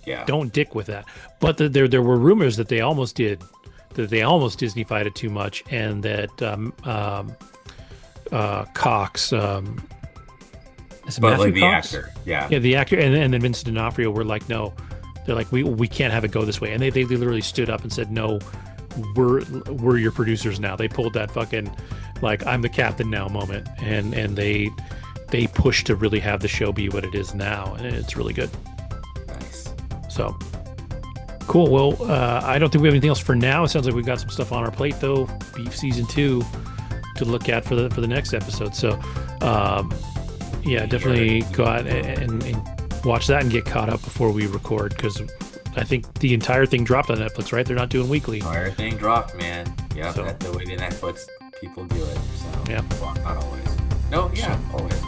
Yeah. Don't dick with that. But there were rumors that they almost did, that they almost Disneyfied it too much, and that Cox, is it But Matthew like the Cox? actor, yeah. Yeah, the actor, and then Vincent D'Onofrio were like, no, they're like, we can't have it go this way, and they literally stood up and said, no, we're your producers now. They pulled that fucking like I'm the captain now moment, and they pushed to really have the show be what it is now, and it's really good. Nice. So cool. Well, I don't think we have anything else for now. It sounds like we've got some stuff on our plate though. Beef season 2 to look at for the next episode. So yeah, definitely go out and watch that and get caught up before we record, because I think the entire thing dropped on Netflix, right? They're not doing weekly. Everything dropped, man. Yeah, So that's the way the Netflix people do it. So, yeah, well, not always. No, so yeah, always.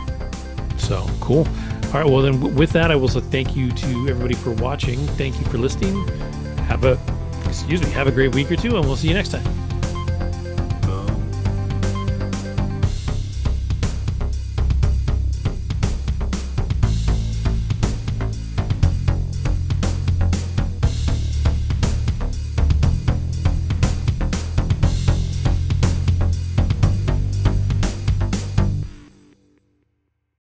so cool. All right, well then with that, I will say thank you to everybody for watching. Thank you for listening. Have a great week or two, and we'll see you next time.